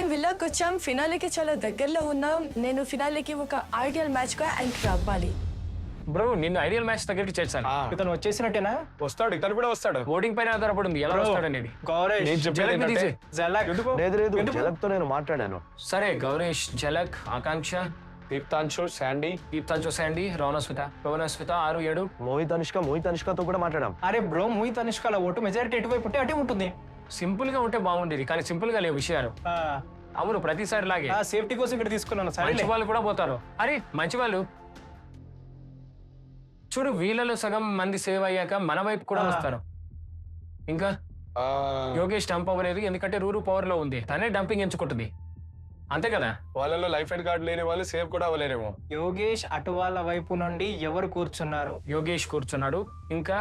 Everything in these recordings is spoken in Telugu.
మేము విల్లాకి వచ్చాం, ఫినాలేకి చాలా దగ్గరలో ఉన్నాం. నేను ఫినాలేకి ఒక ఐడియల్ మ్యాచ్ గా ఎంటర్ అవ్వాలి. బ్రో నిన్ను ఐడియల్ మ్యాచ్ దగ్గరికి చేర్చాను. ఇతను వచ్చేసినట్టేనా? వస్తాడు, ఇతను కూడా వస్తాడు. ఓటింగ్ పైన ఆధారపడి ఉంది ఎలా వస్తాడు అనేది. గౌరేష్ జలక్తో నేను మాట్లాడాను. సరే గౌరేష్, జలక్, ఆకాంక్ష, దీప్తాంశు, శాండీ, శాండీ, రౌనస్మిత, పవనస్మిత 6, 7. మోహిత్ అనుష్కతో కూడా మాట్లాడాం. అరే బ్రో, మోహిత్ అనుష్కల ఓటు మెజారిటీ ఎటువైపు ఉంటే అటే ఉంటుంది. సింపుల్ గా ఉంటే బాగుండేది, కానీ సింపుల్ గా లేవు విషయాలు. అవును, ప్రతిసారి లాగే సేఫ్టీ కోసం ఇక్కడ తీసుకున్నాను. మంచి వాళ్ళు కూడా పోతారు. అరే మంచి వాళ్ళు చూడు, వీళ్ళలో సగం మంది సేవ్ అయ్యాక మన వైపు కూడా వస్తారు. ఇంకా యోగేష్ డంప్ అవ్వలేదు, ఎందుకంటే రూరు పవర్ లో ఉంది, తనే డంపింగ్ ఎంచుకుంటుంది, అంతే కదా. వాళ్ళలో లైఫ్ అండ్ కార్డ్ లేని వాళ్ళు సేవ్ కూడా అవ్వలేరేమో. యోగేష్ అటు వాళ్ళ వైపు నుండి ఎవరు కూర్చున్నారు? యోగేష్ కూర్చున్నాడు. ఇంకా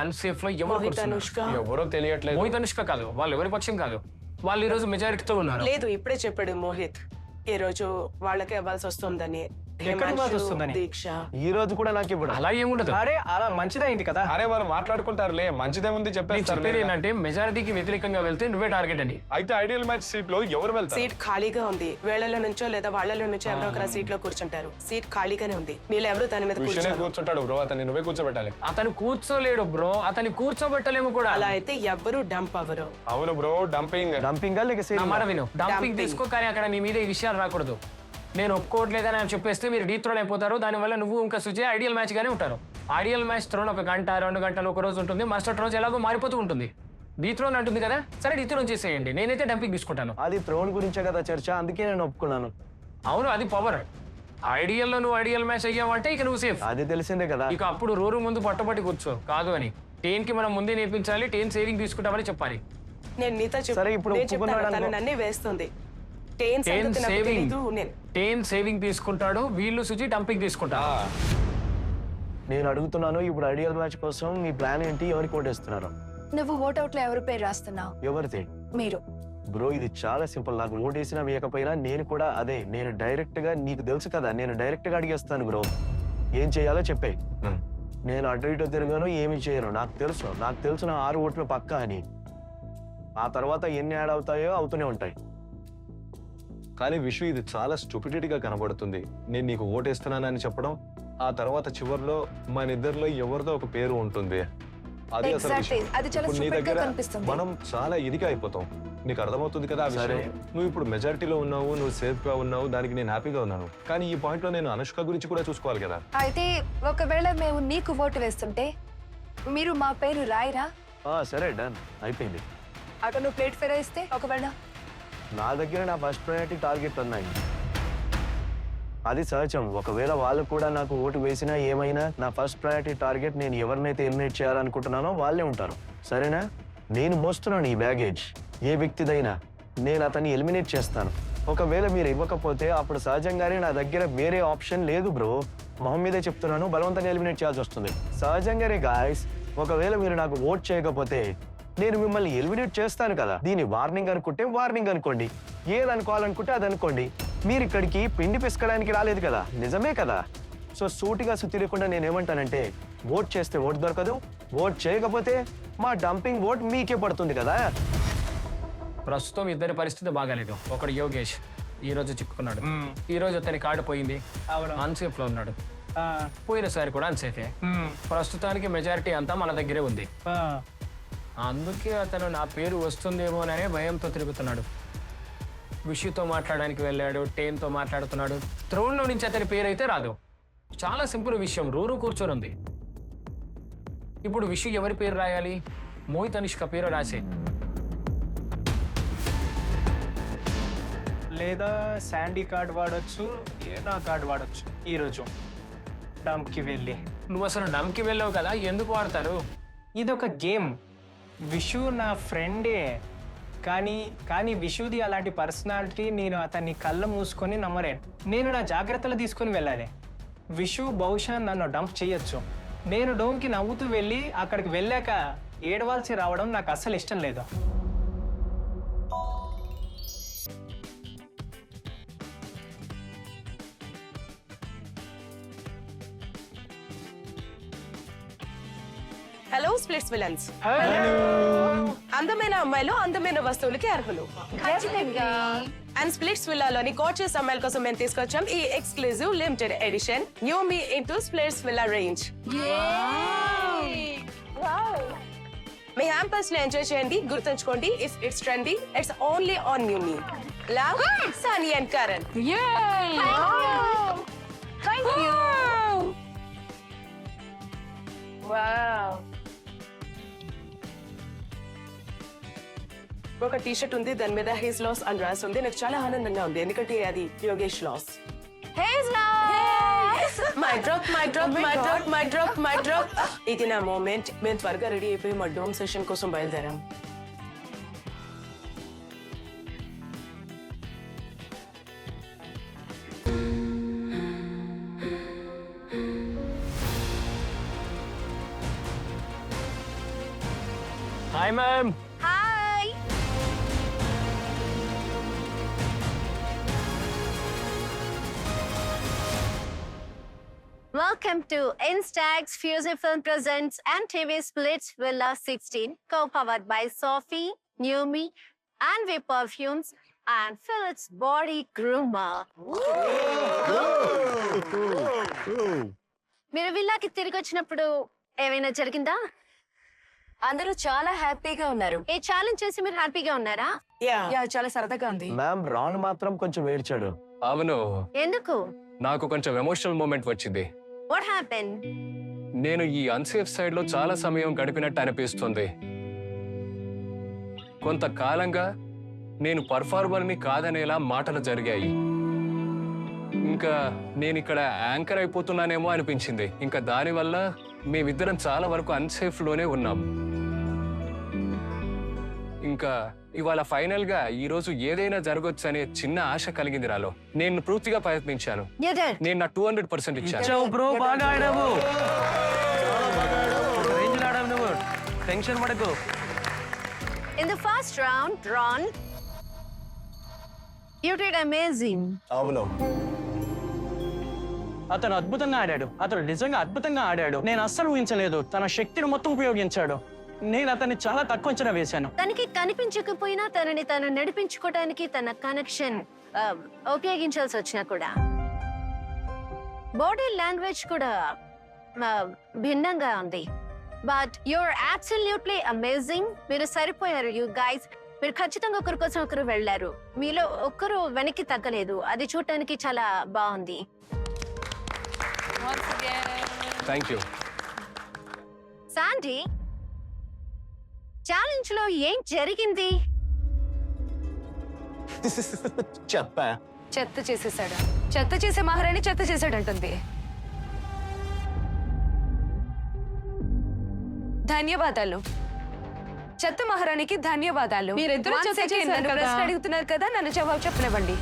అన్సేఫ్ లో ఎవరు కూర్చున్నారు? ఎవరో తెలియట్లేదు. మోహిత్ అనుష్క కాదు, వాళ్ళు ఎవరి పక్షం కాదు, వాళ్ళు ఈ రోజు మెజారిటీతో ఉన్నారు. లేదు, ఇప్పుడే చెప్పాడు మోహిత్ ఈ రోజు వాళ్ళకే ఇవ్వాల్సి వస్తుందని. దీక్ష ఈ రోజు కూడా నాకు ఇప్పుడు అలా ఏముండదు. అరే అలా మంచిదైంది కదా. అరే వాళ్ళు మాట్లాడుకుంటారులే, మంచిదే ఉంది చెప్పేస్తారు. ఏంటంటే మెజారిటీకి వ్యతిరేకంగా వెళ్తే నువ్వే టార్గెట్ అండి. అయితే ఐడియల్ మ్యాచ్ సీట్ లో ఎవరు వెళ్తారు? సీట్ ఖాళీగా ఉంది, వేళల్లో నుంచో లేదా వాళ్ళలో నుంచో ఎవరో ఒకరు సీట్ లో కూర్చుంటారు. సీట్ ఖాళీగానే ఉంది, వీళ్ళు ఎవరు దాని మీద కూర్చుంటాడు బ్రో, అతన్ని నువ్వే కూర్చోబెట్టాలి. అతను కూర్చోలేడు బ్రో, అతన్ని కూర్చోబెట్టలేము కూడా. అలా అయితే ఎవ్వరు డంప్ అవ్వరు. అవును బ్రో, డంపింగ్ నా మాట విను, డంపింగ్ తీసుకో, కానీ అక్కడ నీ మీద ఈ విషయాలు రాకూడదు. నేను ఒప్పుకోవట్లేదని అని చెప్పేస్తే మీరు డీ త్రోన్ అయిపోతారు. దానివల్ల నువ్వు ఇంకా సుజయ్ ఐడియల్ మ్యాచ్ గానే ఉంటారు. ఐడియల్ మ్యాచ్ త్రోన్ 1 గంట 2 గంటలు ఒక రోజు ఉంటుంది, మరుసటి రోజు ఎలాగో మారిపోతూ ఉంటుంది. డీ త్రోన్ అంటుంది కదా, సరే డీ త్రోన్ చేసేయండి, నేనైతే డంపింగ్ తీసుకుంటాను. అది త్రోన్ గురించే కదా చర్చ, అందుకే నేను ఒప్పుకున్నాను. అవును, అది పవర్. ఐడియల్ లో నువ్వు ఐడియల్ మ్యాచ్ అయ్యావంటే ఇక నువ్వు సేఫ్. అది తెలిసిందే కదా. ఇక అప్పుడు రూరు ముందు పట్టుబట్టి కూర్చో, కాదు అని టేన్ కి మనం ముందే నేర్పించాలి, టేన్ సేవింగ్ తీసుకుంటామని చెప్పాలి. నేను నీతో సరే, ఇప్పుడు తను నన్నే వేస్తుంది. టేన్ సేవింగ్ తీసుకుంటాడు, వీళ్ళు సుజి డంపింగ్ తీసుకుంటారు. నేను అడుగుతున్నాను, ఇప్పుడు ఐడియల్ మ్యాచ్ కోసం మీ ప్లాన్ ఏంటి? ఎవరికి ఓటేస్తున్నారు? నువ్వు ఓట్అవుట్ లో ఎవరి పేరు రాస్తున్నావు? ఎవరిది? మీరు. బ్రో ఇది చాలా సింపుల్, నాకు ఓటేసినా వేయకపోయినా నేను కూడా అదే. నేను డైరెక్ట్ గా, నీకు తెలుసు కదా, నేను డైరెక్ట్ గా అడిగేస్తాను బ్రో, ఏం చేయాలో చెప్పే. నేను అటు ఇటు తిరగాను, ఏమి చేయను, నాకు తెలుసు నా 6 ఓట్లు పక్కా అని. ఆ తర్వాత ఎన్ని యాడ్ అవుతాయో అవుతూనే ఉంటాయి. కానీ విషు, ఇది చాలా స్టూపిడిటీగా కనబడుతుంది. నేను నీకు ఓటేస్తున్నానని చెప్పడం, ఆ తర్వాత చివరిలో మన ఇద్దరిలో ఎవరిదో ఒక పేరు ఉంటుంది. అది అసలు నీ దగ్గర మనం చాలా ఇదిగా అయిపోతాం. నీకు అర్థమవుతుంది కదా ఆ విషయం. నువ్వు ఇప్పుడు మెజారిటీలో ఉన్నావు, నువ్వు సేఫ్ గా ఉన్నావు, దానికి నేను హ్యాపీగా ఉన్నాను. కానీ ఈ పాయింట్ లో నేను అనుష్క గురించి కూడా చూసుకోవాలి కదా. అయితే ఒకవేళ మేము నీకు ఓటు వేస్తుంటే మీరు మా పేరు రాయరా? సరే, డన్, అయిపోయింది. అక్కడ నువ్వు ప్లేట్ ఫెయిర్ ఇస్తే ఒకవేళ నా దగ్గర నా ఫస్ట్ ప్రయారిటీ టార్గెట్ ఉన్నాయి, అది సహజం. ఒకవేళ వాళ్ళు కూడా నాకు ఓటు వేసినా ఏమైనా నా ఫస్ట్ ప్రయారిటీ టార్గెట్, నేను ఎవరినైతే ఎలిమినేట్ చేయాలనుకుంటున్నానో వాళ్ళే ఉంటారు, సరేనా? నేను మోస్తున్నాను ఈ బ్యాగేజ్, ఏ వ్యక్తిదైనా నేను అతన్ని ఎలిమినేట్ చేస్తాను. ఒకవేళ మీరు ఇవ్వకపోతే అప్పుడు సహజంగానే నా దగ్గర వేరే ఆప్షన్ లేదు బ్రో, మొహం మీదే చెప్తున్నాను, బలవంతంగా ఎలిమినేట్ చేయాల్సి వస్తుంది సహజంగానే. గాయస్, ఒకవేళ మీరు నాకు ఓట్ చేయకపోతే నేను మిమ్మల్ని ఎలిమినేట్ చేస్తాను కదా. దీని వార్నింగ్ అనుకుంటే వార్నింగ్ అనుకోండి, ఏది అనుకోవాలనుకుంటే అది అనుకోండి. మీరు ఇక్కడికి పిండి పిసకడానికి రాలేదు కదా, నిజమే కదా? సో సూటిగా సుతిరకుండా నేనేమంటానంటే, ఓట్ చేస్తే ఓట్ దొరకదు, ఓట్ చేయకపోతే మా డంపింగ్ ఓట్ మీకే పడుతుంది కదా. ప్రస్తుతం ఇద్దరి పరిస్థితి బాగాలేదు. ఒకడు యోగేష్ ఈ రోజు చిక్కుకున్నాడు, ఈ రోజు అతని కార్డు పోయింది, అన్సేఫ్ లో ఉన్నాడు. పోయినసారి కూడా అన్సేఫే. ప్రస్తుతానికి మెజారిటీ అంతా మన దగ్గరే ఉంది, అందుకే అతను నా పేరు వస్తుందేమోననే భయంతో తిరుగుతున్నాడు. విషుతో మాట్లాడడానికి వెళ్ళాడు, టేన్తో మాట్లాడుతున్నాడు. త్రోన్లో నుంచి అతని పేరు అయితే రాదు. చాలా సింపుల్ విషయం, రూరు కూర్చొని ఉంది. ఇప్పుడు విషు ఎవరి పేరు రాయాలి? మోహిత్ అనుష్క పేరు రాసే, లేదా శాండీ కార్డ్ వాడచ్చు, ఏనా కార్డ్ వాడచ్చు. ఈరోజు డంప్కి వెళ్ళి నువ్వు అసలు డంప్కి వెళ్ళావు కదా, ఎందుకు వాడతారు? ఇదొక గేమ్. విషు నా ఫ్రెండే, కానీ విషుది అలాంటి పర్సనాలిటీ నేను అతన్ని కళ్ళ మూసుకొని నమ్మలేను. నేను నా జాగ్రత్తలు తీసుకొని వెళ్ళాలి. విషు బహుశా నన్ను డంప్ చేయొచ్చు. నేను డోమ్కి నవ్వుతూ వెళ్ళి అక్కడికి వెళ్ళాక ఏడవాల్సి రావడం నాకు అస్సలు ఇష్టం లేదు. Hello splits villains. అందమైన అమ్మాయిలు అందమైన వస్తువులకి అర్హులు. అండ్ స్ప్లిట్స్ విల్లాలోని కోచెస్ అమ్మాయిల కోసం మేము తీసుకొచ్చాం ఈ exclusive limited edition new me into splits villa range. మీ హ్యాంపర్స్ లో ఎంజాయ్ చేయండి. గుర్తుంచుకోండి, if it's trendy it's only on new me. Love, Sunny and Karan. Thank you. Wow. ఒక టీ షర్ట్ ఉంది, దాని మీద హిస్ లాస్ అని రాసి ఉంది. నాకు చాలా ఆనందంగా ఉంది ఎందుకంటే అది Yogesh loss. His loss. My drop my drop my drop my drop my drop. ఇది నా మూమెంట్. మేము త్వరగా రెడీ అయిపోయి మా డోమ్ సెషన్ కోసం బయలుదేరాం. Hi ma'am. Hi. Welcome to Instax Fusion Film Presents and TV Splits Villa 16, co-powered by Sophie, Numi, and V Perfumes and Philips Body Groomer. మీరు విల్లాకి తిరిగి వచ్చినప్పుడు ఏమైనా జరిగిందా? అందరూ చాలా హ్యాపీగా ఉన్నారు. ఏ ఛాలెంజ్ చేసి మీరు హ్యాపీగా ఉన్నారా? యా చాలా సరదాగా ఉంది. మ్యామ్ రాన్ మాత్రం కొంచెం ఏడ్చాడు. అవును, ఎందుకు? నాకు కొంచెం ఎమోషనల్ మూమెంట్ వచ్చింది. What happened? నేను ఈ అన్సేఫ్ సైడ్ లో చాలా సమయం గడిపినట్టు అనిపిస్తుంది. కొంతకాలంగా నేను పర్ఫార్మర్ ని కాదనేలా మాటలు జరిగాయి. ఇంకా నేను ఇక్కడ యాంకర్ అయిపోతున్నానేమో అనిపించింది. ఇంకా దానివల్ల మేమిద్దరం చాలా వరకు అన్సేఫ్ లోనే ఉన్నాం. ఇంకా ఇవాళ ఫైనల్ గా ఈ రోజు ఏదైనా జరగొచ్చు అనే చిన్న ఆశ కలిగింది నాలో. నేను పూర్తిగా ప్రయత్నించాను. నేను నా 200% ఇచ్చాను. బ్రో బాగా ఆడావు. రేంజ్ ఆడావు నువ్వు. టెన్షన్ పడకు. In the first round, Ron, you did amazing. అవును, అతను అద్భుతంగా ఆడాడు. అతను నిజంగా అద్భుతంగా ఆడాడు. నేను అస్సలు ఊహించలేదు. తన శక్తిని మొత్తం ఉపయోగించాడు. నేను అతన్ని చాలా తక్కువ అంచనా వేశాను. తనకి కనిపించకపోయినా తనని తను నడిపించుకోవడానికి తన కనెక్షన్ ఉపయోగించాల్సి వచ్చినా కూడా బాడీ లాంగ్వేజ్ కూడా భిన్నంగా ఉంది. But you're absolutely amazing. మీరు సరిపోయారు యూ గైస్. మీరు ఖచ్చితంగా ఒకరి కోసం ఒకరు వెళ్ళారు. మీలో ఒక్కరు వెనక్కి తగ్గలేదు. అది చూడటానికి చాలా బాగుంది. Thank you. శాండీ, ఛాలెంజ్ లో ఏం జరిగింది? చెప్పా. చెత్త చేసేసాడు. చెత్త చేసే మహారాణి చెత్త చేశాడంటుంది. ధన్యవాదాలు. చెత్త మహారాణికి ధన్యవాదాలు. మీరిద్దరూ చెత్త చేశారు నన్ను కదా. ప్రశ్న అడుగుతున్నారు కదా, నన్ను జవాబు చెప్పనివ్వండి.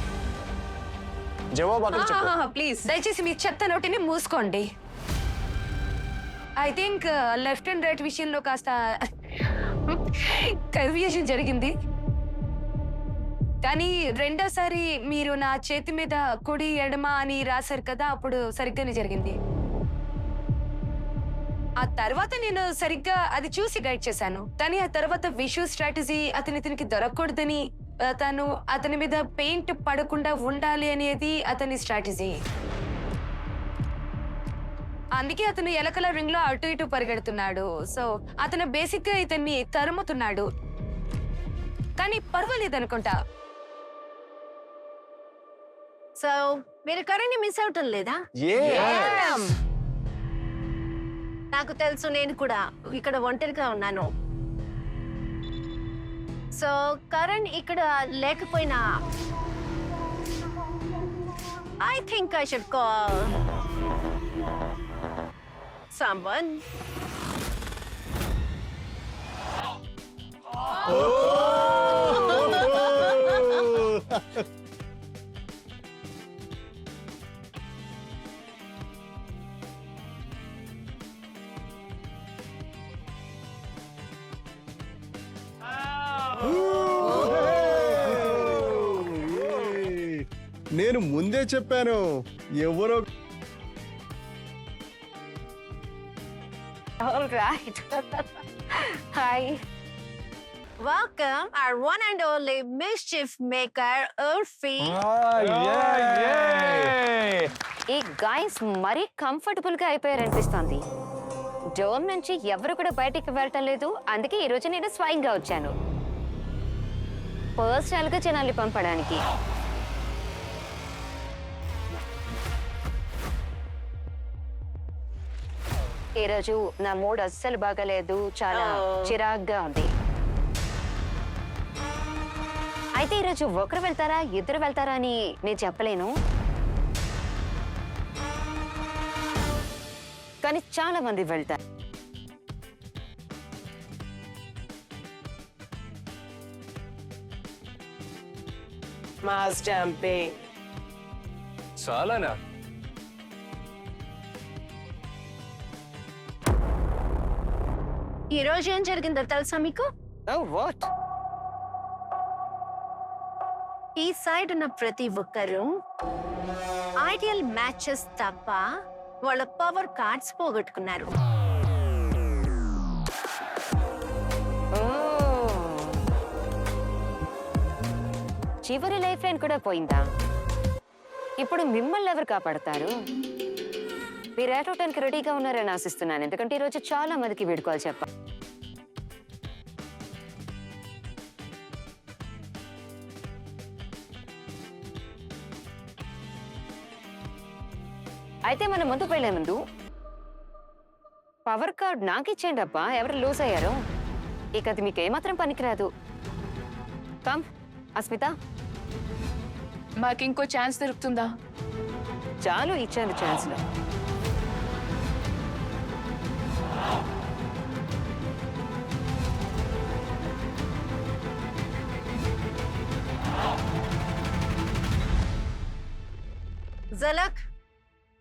జవాబు అక్కడ చెప్పు. ప్లీజ్ దయచేసి మీ చెత్త నోటిని మూసుకోండి. I think left and right విషయంలో కాస్త కన్ఫ్యూజన్ జరిగింది. కానీ రెండోసారి మీరు నా చేతి మీద కుడి ఎడమ అని రాశారు కదా, అప్పుడు సరిగ్గానే జరిగింది. ఆ తర్వాత నేను సరిగ్గా అది చూసి గైడ్ చేశాను. కానీ ఆ తర్వాత విషు స్ట్రాటజీ అతనికి దొరకకూడదని, తను అతని మీద పెయింట్ పడకుండా ఉండాలి అనేది అతని స్ట్రాటజీ. అందుకే అతను ఎలకల రింగ్ లో అటు ఇటు పరిగెడుతున్నాడు. సో అతను బేసిక్ గా ఇతన్ని తరుముతున్నాడు. కానీ పర్వాలేదు అనుకుంటా. సో మీరు కరెంట్ మిస్ అవటం లేదా? నాకు తెలుసు, నేను కూడా ఇక్కడ ఒంటరిగా ఉన్నాను. సో కరణ్ ఇక్కడ లేకపోయినా I think I should call someone. నేను ముందే చెప్పాను ఎవరో. All right. Hi. Welcome our one and only mischief maker, Urfi. ఈ గైస్ మరీ కంఫర్టబుల్ గా అయిపోయారనిపిస్తోంది. డోమ్ నుంచి ఎవరు కూడా బయటికి వెళ్ళటం లేదు. అందుకే ఈ రోజు నేను స్వయంగా వచ్చాను, పర్సనల్ గా జనాల్ని పంపడానికి. ఈరోజు నా మూడ్ అస్సలు బాగాలేదు, చాలా చిరాగ్గా ఉంది. అయితే ఈరోజు ఒకరు వెళ్తారా ఇద్దరు వెళ్తారా అని నేను చెప్పలేను, కానీ చాలా మంది వెళ్తారు. Mass jumping. చాలానా? ఈ రోజు ఏం జరిగిందో తెలుసా మీకు? వాట్? ఈ సైడ్ ఉన్న ప్రతి ఒక్కరూ ఐడియల్ మ్యాచెస్ తప్ప వాళ్ళ పవర్ కార్డ్స్ పోగొట్టుకున్నారు. చివరి లైఫ్ లైన్ కూడా పోయిందా? ఇప్పుడు మిమ్మల్ని ఎవరు కాపాడతారు? మీరు ఏటోటానికి రెడీగా ఉన్నారని ఆశిస్తున్నాను, ఎందుకంటే ఈరోజు చాలా మందికి వీడుకోవాలి చెప్ప. అయితే మనం ముందుకు వెళ్లే ముందు పవర్ కార్డ్ నాకు ఇచ్చేయండి అబ్బా. ఎవరు లూజ్ అయ్యారో ఇక అది మీకు ఏమాత్రం పనికిరాదు. కమ్ అస్మిత, మాకు ఇంకో ఛాన్స్ దొరుకుతుందా? చాలు ఇచ్చాను ఛాన్స్లో. జలక్,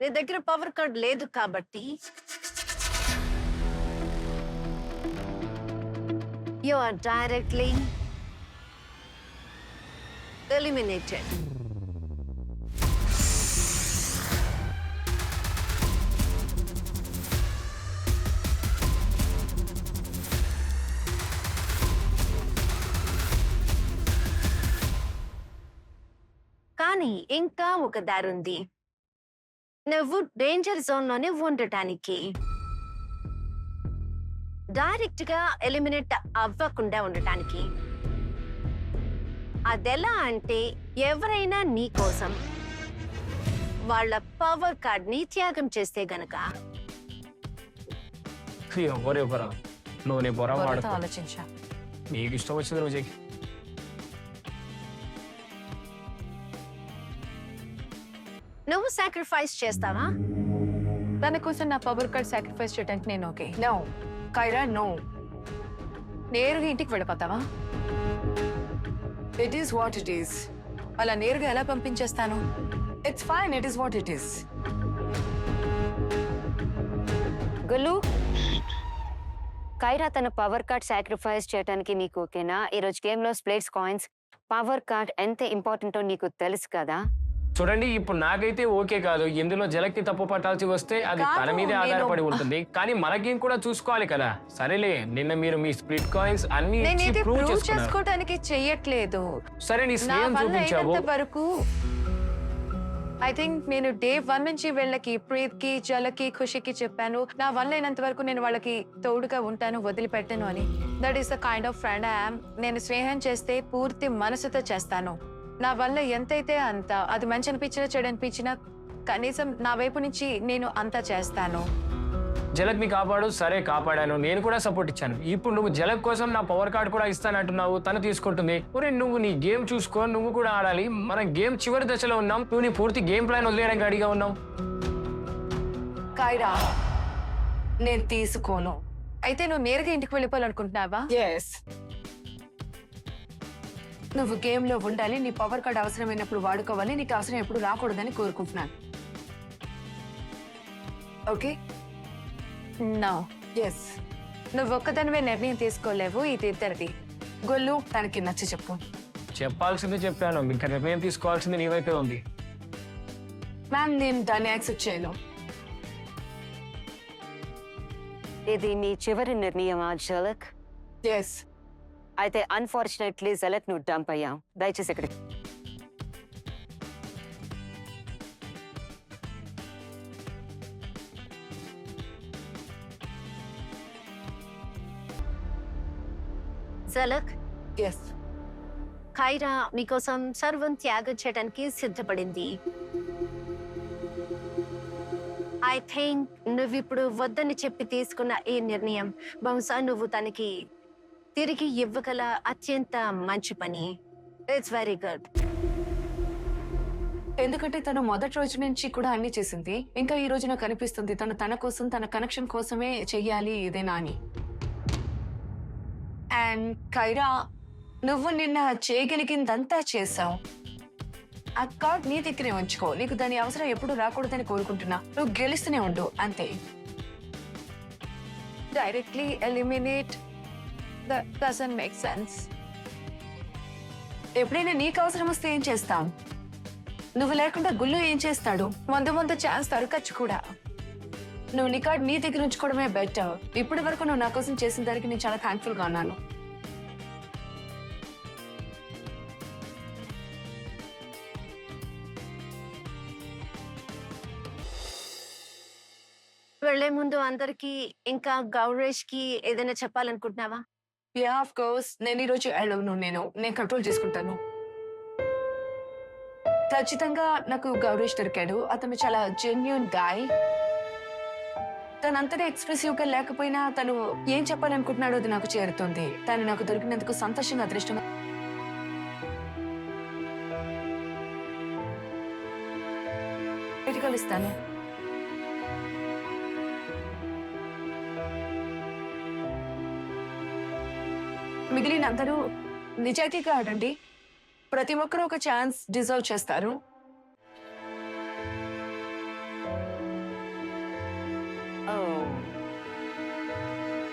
నీ దగ్గర పవర్ కార్డ్ లేదు కాబట్టి యు ఆర్ డైరెక్ట్లీ ఎలిమినేటెడ్. కానీ ఇంకా ఒక దారి ఉంది. నువ్వు డేంజర్ జోన్ లోనే ఉండటానికి, డైరెక్ట్ గా ఎలిమినేట్ అవ్వకుండా ఉండటానికి. అదెలా అంటే, ఎవరైనా నీ కోసం వాళ్ళ పవర్ కార్డ్ ని త్యాగం చేస్తే గనక. ఒరే బొర, నువ్వు నీ బొర వాడుకో. ఆలోచించా. నీకు ఇష్టం వచ్చింది నువ్వు చెయ్యి. నువ్వు సాక్రిఫైస్ చేస్తావా? తన కోసం నా పవర్ కార్డ్ సాక్రిఫైస్ చేయడానికి నేను ఓకే. No Kiara, no. నేరుగా ఇంటికి వెళ్ళిపోతావా? It is what it is. అలా నేరుగా ఎలా పంపించేస్తాను? It's fine, it is what it is. గుల్లు, కైరా తన పవర్ కార్డ్ సాక్రిఫైస్ చేయడానికి నీకు ఓకేనా? ఈరోజు గేమ్లో స్ప్లేట్స్ కాయిన్స్, పవర్ కార్డ్ ఎంత ఇంపార్టెంటో నీకు తెలుసు కదా. చూడండి, ఇప్పుడు నాకైతే ఓకే కాదు. ఇందులో జలక్కి తప్పు పట్టాల్సి వస్తే అది తన మీదే ఆధారపడి ఉంటుంది. కానీ మన గేమ్ కూడా చూసుకోవాలి కదా. సరేలే, నిన్న మీరు మీ స్ప్లిట్ కాయిన్స్ అన్ని ప్రూవ్ చేసుకోవడానికి చెయ్యట్లేదు. సరే, నీ స్నేహం చూపించావు వరకు. ఐ థింక్ నేను డే 1 నుంచి వీళ్ళకి, ప్రీత్ కి, జలకి, ఖుషికి చెప్పాను, నా వల్ల అయినంత వరకు నేను వాళ్ళకి తోడుగా ఉంటాను, వదిలిపెట్టాను అని. That is the kind of friend I am. నేను స్నేహం చేస్తే పూర్తి మనసుతో చేస్తాను. నా వల్ల ఎంతైతే అంత, అది మంచి అనిపించినా చెడు అనిపించినా, కనీసం నా వైపు నుంచి నేను అంతా చేస్తాను. జలక్ ని కాపాడు. సరే, కాపాడాను, నేను కూడా సపోర్ట్ ఇచ్చాను. ఇప్పుడు నువ్వు జలక్ కోసం నా పవర్ కార్డ్ కూడా ఇస్తానంటున్నావు, తను తీసుకుంటుంది. ఒరే, నువ్వు నీ గేమ్ చూసుకో, నువ్వు కూడా ఆడాలి. మనం గేమ్ చివరి దశలో ఉన్నాం, నువ్వు నీ పూర్తి గేమ్ ప్లాన్ వదిలేయడానికి రెడీగా ఉన్నాం. కైరా, నేను తీసుకోను. అయితే నువ్వు నేరుగా ఇంటికి వెళ్ళిపోవాలనుకుంటున్నావా? ఎస్. నువ్వు గేమ్ లో ఉండాలి, నీ పవర్ కార్డ్ అవసరమైనప్పుడు వాడుకోవాలి, నీకు అవసరం ఎప్పుడు రాకూడదని కోరుకుంటున్నాను. ఓకే? నో. ఎస్. నువ్వు ఒక్కదానివే నిర్ణయం తీసుకోలేవు, ఇది ఇద్దరిది. గొల్లు, తనకి నచ్చి చెప్పు. చెప్పాల్సింది చెప్పాను, ఇంకా నిర్ణయం తీసుకోవాల్సింది నీ వైపే ఉంది. మ్యామ్, నేను దాన్ని యాక్సెప్ట్ చేయను. ఇది నీ చివరి నిర్ణయమా జలక్? ఎస్. అయితే అన్ఫార్చునేట్లీ జలక్ నువ్వు డంప్ అయ్యావు. దయచేసి ఇక్కడికి. జలక్, ఎస్, కైరా మీకోసం సర్వం త్యాగం చేయడానికి సిద్ధపడింది. ఐ థింక్ నువ్వు ఇప్పుడు వద్దని చెప్పి తీసుకున్న ఈ నిర్ణయం బహుశా నువ్వు తనకి తిరిగి ఇవ్వగల అత్యంత మంచి పని. It's very good. ఎందుకంటే తను మొదటి రోజు నుంచి కూడా అన్ని చేసింది. ఇంకా ఈ రోజు నాకు అనిపిస్తుంది తను తన కోసం, తన కనెక్షన్ కోసమే చెయ్యాలి ఇదేనా అని. అండ్ కైరా, నువ్వు నిన్న చేయగలిగిందంతా చేసావు. ఆ కార్డ్ నీ దగ్గరే ఉంచుకో. నీకు దాని అవసరం ఎప్పుడు రాకూడదని కోరుకుంటున్నా. నువ్వు గెలుస్తూనే ఉండు, అంతే. Directly eliminate doesn't make sense. ఎప్పుడైనా నీకు అవసరం వస్తే ఏం చేస్తాం? నువ్వు లేకుండా గుళ్ళు ఏం చేస్తాడు? ముందు చేస్తారు ఖర్చు కూడా. నువ్వు నీ కార్డ్ నీ దగ్గర ఉంచుకోవడమే బెటర్. ఇప్పటి వరకు నువ్వు నా కోసం చేసిన దానికి నేను చాలా థ్యాంక్ఫుల్ గా ఉన్నాను. వెళ్లే ముందు అందరికి ఇంకా గౌరేష్ కి ఏదైనా చెప్పాలనుకుంటున్నావా? Yeah, of course. నేను ఈ రోజు వెళ్ళను. నేను కంట్రోల్ చేసుకుంటాను. ఖచ్చితంగా నాకు గౌరేష్ దొరికాడు. అతను చాలా జెన్యూన్ గాయ్. తనంతనే ఎక్స్ప్రెసివ్ గా లేకపోయినా తను ఏం చెప్పాలనుకుంటున్నాడో అది నాకు చేరుతుంది. తను నాకు దొరికినందుకు సంతోషంగా, అదృష్టంగా. కలుస్తాను. మిగిలిన అందరూ నిజాయితీగా ఆడండి. ప్రతి ఒక్కరూ ఒక ఛాన్స్ డిజర్వ్ చేస్తారు.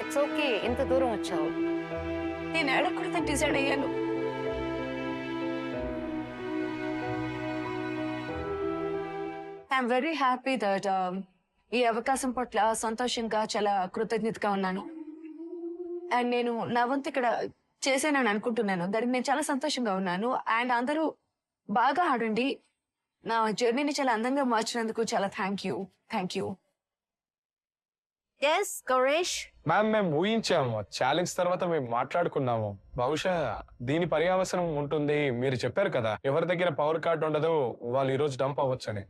It's okay. ఇంత దూరం వచ్చావు. నేను ఆడకూడదని డిసైడ్ అయ్యాను. ఐఎమ్ వెరీ హ్యాపీ దట్ ఈ అవకాశం పట్ల సంతోషంగా, చాలా కృతజ్ఞతగా ఉన్నాను. అండ్ నేను నా వంతు ఇక్కడ చేశానని అనుకుంటున్నాను. దానికి నేను చాలా సంతోషంగా ఉన్నాను. అండ్ అందరూ బాగా ఆడండి. నా జర్నీని చాలా అందంగా మార్చినందుకు చాలా థ్యాంక్ యూ. ఎస్ గౌరేష్. మ్యామ్, మేము ఊహించాము. ఛాలెంజ్ తర్వాత మేము మాట్లాడుకున్నాము. బహుశా దీని పర్యావసరం ఉంటుంది. మీరు చెప్పారు కదా, ఎవరి దగ్గర పవర్ కార్డ్ ఉండదో వాళ్ళు ఈ రోజు డంప్ అవ్వచ్చని.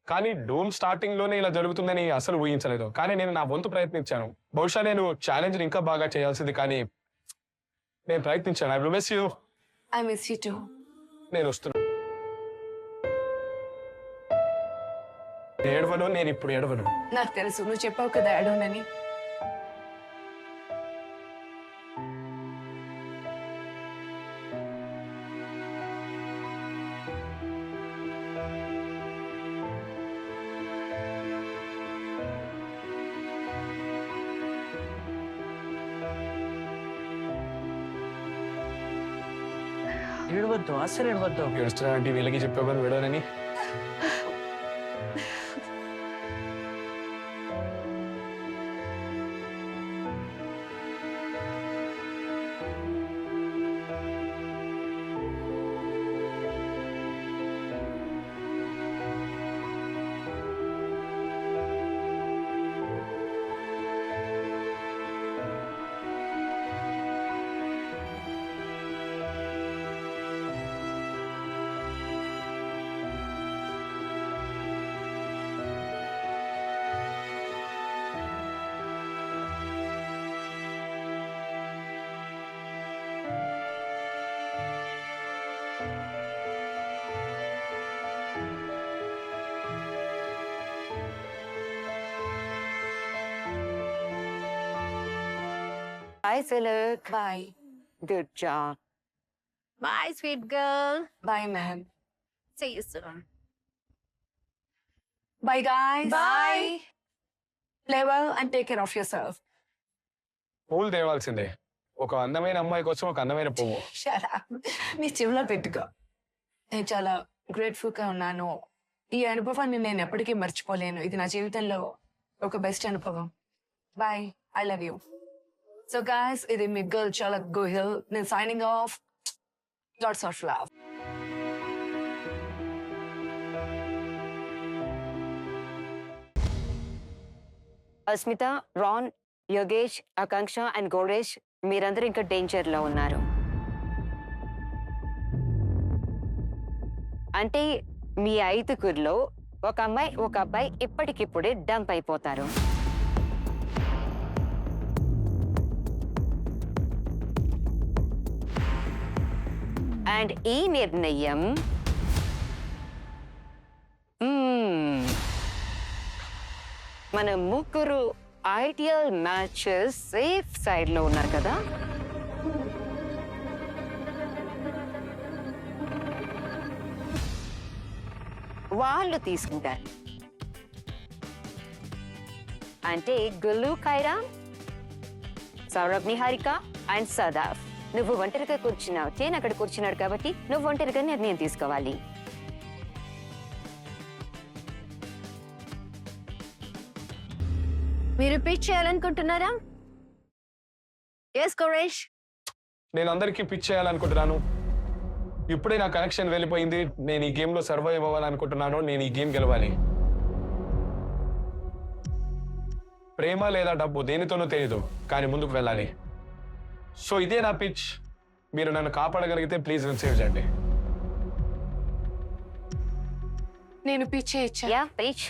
కానీ డూమ్ స్టార్టింగ్ లోనే ఇలా జరుగుతుందని అసలు ఊహించలేదు. కానీ నేను నా వంతు ప్రయత్నించాను. బహుశా నేను ఛాలెంజ్ ఇంకా బాగా చేయాల్సింది, కానీ నేను ప్రయత్నించాను. I will miss you. I miss you two. నేను వస్తున్నాను. ఏడవను, నేను ఇప్పుడు ఏడవను. నాకు తెలుసు, నువ్వు చెప్పావు కదా అడోనని. ఏడవద్దు, అసలు ఏడవద్దు. ఏడుస్తున్నా అంటే వీళ్ళకి చెప్పావు కానీ విడవనని. Bye, Zalak. Bye. Good job. Bye, sweet girl. Bye ma'am. See you soon. Bye guys. Bye. Play well and take care of yourself. పూలు తేవాల్సిందే. ఒక అందమైన అమ్మాయి కోసం ఒక అందమైన పువ్వు. Shut up. నీ చెవులో పెట్టుకో. నేను చాలా గ్రేట్ఫుల్ గా ఉన్నాను. ఈ అనుభవాన్ని నేను ఎప్పటికీ మర్చిపోలేను. ఇది నా జీవితంలో ఒక బెస్ట్ అనుభవం. Bye. I love you. So guys, ఇది మీ గర్ల్ చలక్ గోహిల్. నేను signing off. Lots of love. Asmita, Ron, Yogesh, Akanksha and Gauresh మీరందరూ ఇంకా డేంజర్ లో ఉన్నారు. అంటే మీ 5గురిలో ఒక అమ్మాయి ఒక అబ్బాయి ఇప్పటికిప్పుడే డంప్ అయిపోతారు. అండ్ ఈ నిర్ణయం మన ముగ్గురు ఐడియల్ మ్యాచెస్ సేఫ్ సైడ్ లో ఉన్నారు కదా. వాళ్ళు తీసుకుంటారు. అంటే గుల్లు, ఖైరా, సౌరభ్, నిహారిక అండ్ సదాఫ్. నువ్వు ఒంటరిగా కూర్చున్నావు, చేన్ అక్కడ కూర్చున్నాడు కాబట్టి నువ్వు ఒంటరిగా నిర్ణయం తీసుకోవాలి. మీరు పిచ్ చేయాలనుకుంటున్నారా? ఎస్ గౌరేష్. నేను అందరికీ పిచ్ చేయాలనుకుంటున్నాను. ఇప్పుడే నా కనెక్షన్ వెళ్ళిపోయింది. నేను ఈ గేమ్ లో సర్వైవ్ అవ్వాలనుకుంటున్నాను. నేను ఈ గేమ్ గెలవాలి. ప్రేమ లేదా డబ్బు దేనితోనూ తెలియదు, కానీ ముందుకు వెళ్ళాలి. సో ఇదే నా పిచ్. మీరు నన్ను కాపాడగలిగితే ప్లీజ్ నన్ను సేవ్ చేయండి. నేను పిచ్ చేయొచ్చా? Yeah, pitch.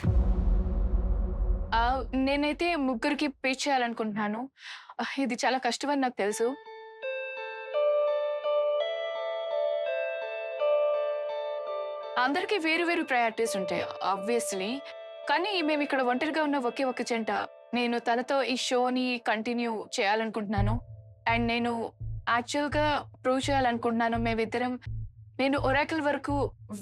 నేనైతే ముగ్గురికి పిచ్ చేయాలనుకుంటున్నాను. ఇది చాలా కష్టమని నాకు తెలుసు. అందరికీ వేరు వేరు ప్రయారిటీస్ ఉంటాయి ఆబ్వియస్లీ. కానీ మేము ఇక్కడ ఒంటరిగా ఉన్న ఒకే ఒక జంట. నేను తనతో ఈ షోని కంటిన్యూ చేయాలనుకుంటున్నాను. అండ్ నేను యాక్చువల్గా ప్రూవ్ చేయాలనుకుంటున్నాను మేమిద్దరం. నేను ఒరాకిల్ వరకు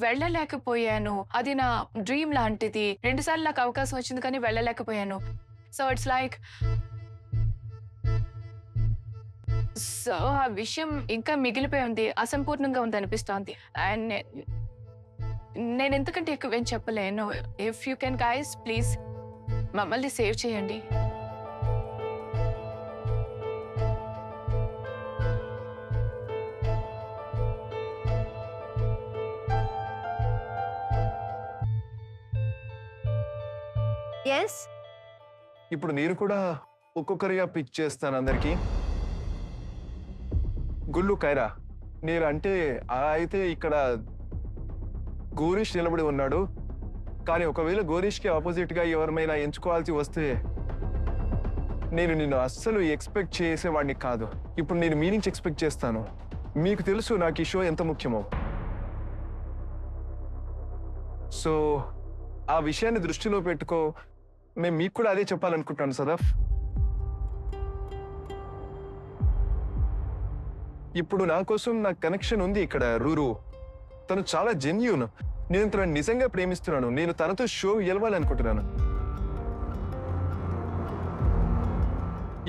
వెళ్ళలేకపోయాను. అది నా డ్రీమ్ లాంటిది. 2 సార్లు నాకు అవకాశం వచ్చింది కానీ వెళ్ళలేకపోయాను. సో ఇట్స్ లైక్ ఆ విషయం ఇంకా మిగిలిపోయి ఉంది, అసంపూర్ణంగా ఉంది అనిపిస్తోంది. అండ్ నేను ఎంతకంటే ఎక్కువ ఏం చెప్పలేను. If you can guys please మమ్మల్ని సేవ్ చేయండి. ఎస్. ఇప్పుడు నేను కూడా ఒక్కొక్కరిగా పిచ్ చేస్తాను అందరికి. గుల్లు, ఖైరా, నేను అంటే అయితే ఇక్కడ గోరీష్ నిలబడి ఉన్నాడు. కానీ ఒకవేళ గోరీష్కి ఆపోజిట్ గా ఎవరిమైనా ఎంచుకోవాల్సి వస్తే నేను నిన్ను అస్సలు ఎక్స్పెక్ట్ చేసేవాడిని కాదు. ఇప్పుడు నేను మీ నుంచి ఎక్స్పెక్ట్ చేస్తాను. మీకు తెలుసు నాకు ఈ షో ఎంత ముఖ్యమో. సో ఆ విషయాన్ని దృష్టిలో పెట్టుకో. మేము మీకు కూడా అదే చెప్పాలనుకుంటాను సదాఫ్. ఇప్పుడు నా కోసం నా కనెక్షన్ ఉంది ఇక్కడ. రూరు తను చాలా జెన్యూన్. నేను తనను నిజంగా ప్రేమిస్తున్నాను. నేను తనతో షో గెలవాలనుకుంటున్నాను.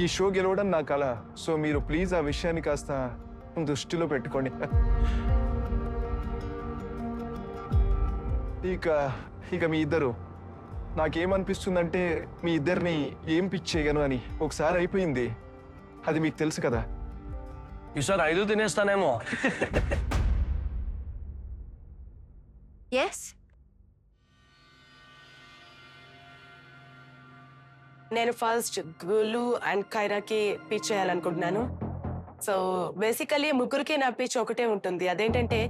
ఈ షో గెలవడం నా కల. సో మీరు ప్లీజ్ ఆ విషయాన్ని కాస్త దృష్టిలో పెట్టుకోండి. ఇక మీ ఇద్దరు, నాకేమనిపిస్తుందంటే మీ ఇద్దరిని ఏం పిచ్ చేయగను అని. ఒకసారి అయిపోయింది, అది మీకు తెలుసు కదా. ఈసారి 5 తినేస్తానేమో. ఎస్. నేను ఫస్ట్ గులు అండ్ ఖైరాకి పిచ్ చేయాలనుకుంటున్నాను. సో బేసికలీ ముగ్గురికి నా పిచ్ ఒకటే ఉంటుంది. అదేంటంటే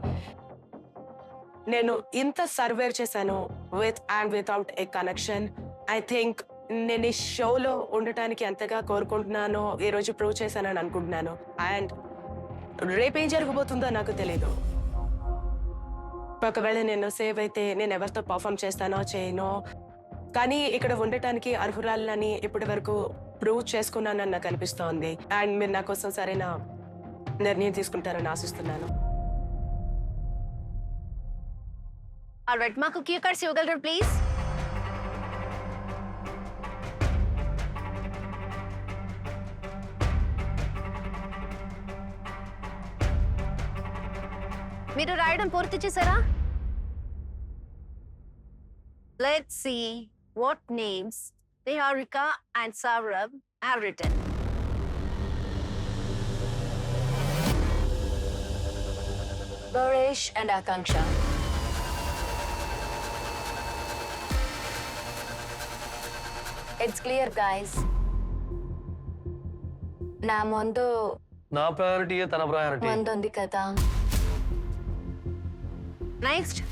నేను ఇంత సర్వేర్ చేశాను with and without a connection. I think నేను ఈ షోలో ఉండటానికి ఎంతగా కోరుకుంటున్నానో ఈ రోజు ప్రూవ్ చేశానని అనుకుంటున్నాను. అండ్ రేపేం జరగబోతుందో నాకు తెలీదు. ఒకవేళ నేను సేవ్ అయితే నేను ఎవరితో పర్ఫామ్ చేస్తానో చేయనో, కానీ ఇక్కడ ఉండటానికి అర్హురాలని ఇప్పటి వరకు ప్రూవ్ చేసుకున్నానని నాకు అనిపిస్తోంది. అండ్ మీరు నా కోసం సరైన నిర్ణయం తీసుకుంటారని ఆశిస్తున్నాను. ఆల్రైట్, మాకు క్యూ కార్డ్స్ ఇవ్వగలరు ప్లీజ్? మీరు రాయడం పూర్తి చేశారా? Let's see what names Niharika and Saurabh have written. Gaurish and Akanksha. It's clear, guys. నా ముందు నా ప్రయారిటీ తన ప్రయారిటీ. ముందుంది కదా. Next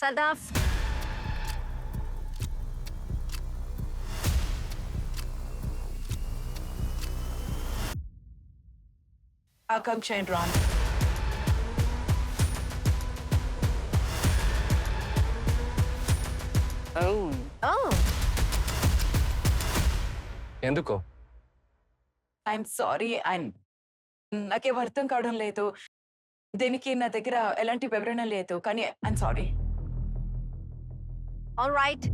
Sadaf. Akanksha and Ron. ఓ ఎందుకో ఐఎమ్ సారీ అండ్ నాకేం అర్థం కావడం లేదు. దీనికి నా దగ్గర ఎలాంటి వివరణ లేదు, కానీ ఐఎమ్ సారీ. All right.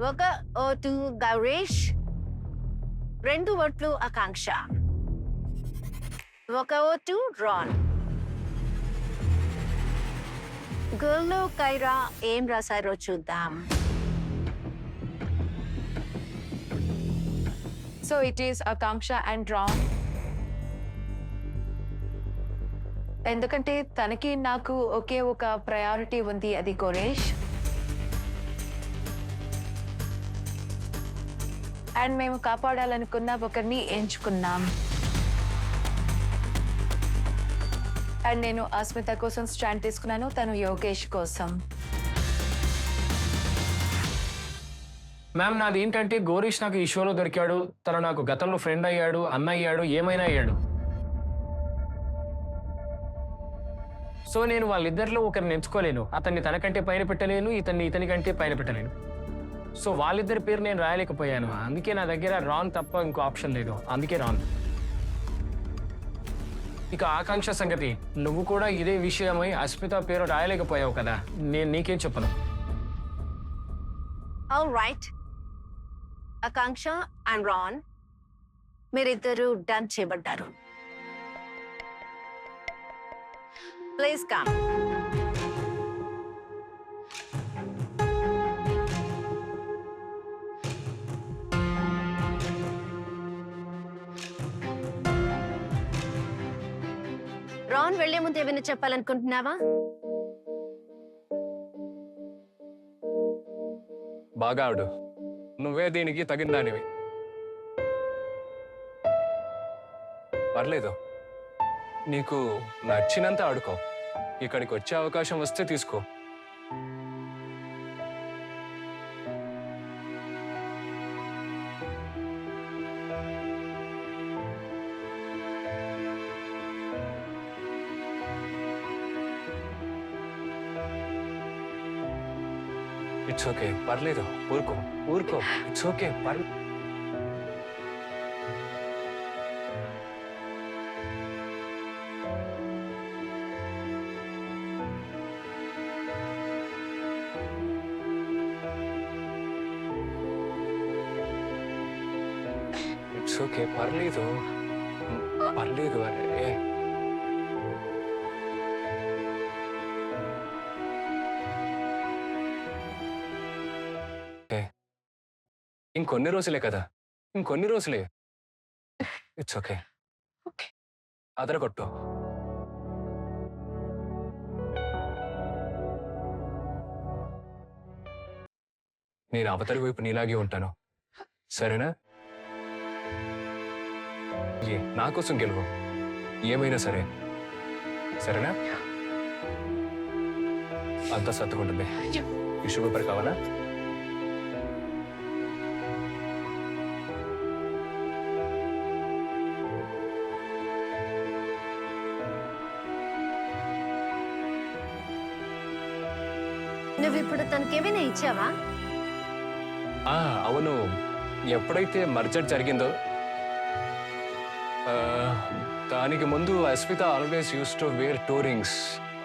ఒక ఓటు గౌరీష్, 2 ఓట్లు ఆకాంక్ష, 1 ఓటు రాన్. గుల్లు కైరా ఏం రాశారో చూద్దాం. So it is Akanksha and Ron. ఎందుకంటే తనకి నాకు ఒకే ఒక ప్రయారిటీ ఉంది, అది గౌరీష్. అండ్ మేము కాపాడాలనుకున్న ఒకరిని ఎంచుకున్నాం. అండ్ నేను అస్మిత కోసం స్టాండ్ తీసుకున్నాను, తను యోగేష్ కోసం. మ్యామ్ నాది ఏంటంటే గౌరీష్ నాకు ఈ షోలో దొరికాడు, తను నాకు గతంలో ఫ్రెండ్ అయ్యాడు, అన్న అయ్యాడు, ఏమైనా అయ్యాడు. సో నేను వాళ్ళిద్దరిలో ఒకరిని ఎంచుకోలేను. అతన్ని తనకంటే పైన పెట్టలేను, ఇతని కంటే పైన పెట్టలేను. సో వాళ్ళిద్దరి పేరు నేను రాయలేకపోయాను. అందుకే నా దగ్గర రాన్ తప్ప ఇంకో ఆప్షన్ లేదు, అందుకే రాన్. ఇక ఆకాంక్ష సంగతి, నువ్వు కూడా ఇదే విషయమై అస్మిత పేరు రాయలేకపోయావు కదా, నేను నీకేం చెప్పను. All right. Akanksha and Ron, మీరిద్దరూ డన్ చేయబడ్డారు. Please come. రాన్ వెళ్లే ముందు ఏమైనా చెప్పాలనుకుంటున్నావా? బాగా ఆడు, నువ్వే దీనికి తగిన దానివి. పర్లేదు, నీకు నచ్చినంత ఆడుకో. ఇక్కడికి వచ్చే అవకాశం వస్తే తీసుకో. ఇట్స్ ఓకే, పర్లేదు, ఊరుకో ఊరుకో, ఇట్స్ ఓకే, పర్లేదు. ఇట్స్ ఓకే, పర్లేదు పర్లేదు. అరే ఇంకొన్ని రోజులే కదా, ఇంకొన్ని రోజులే. ఇట్స్ ఓకే, అదరగొట్టు. నేను అవతలి వైపు నీలాగే ఉంటాను, సరేనా? నా కోసం గెలువు, ఏమైనా సరే, సరేనా? అంతా సర్దుకుంటుంది. టిష్యూ పేపర్ కావాలా? నువ్వు ఇప్పుడు తనకేమైనా ఇచ్చావా? అవును, ఎప్పుడైతే మర్జర్ జరిగిందో దానికి ముందు Asmita always used to wear 2 rings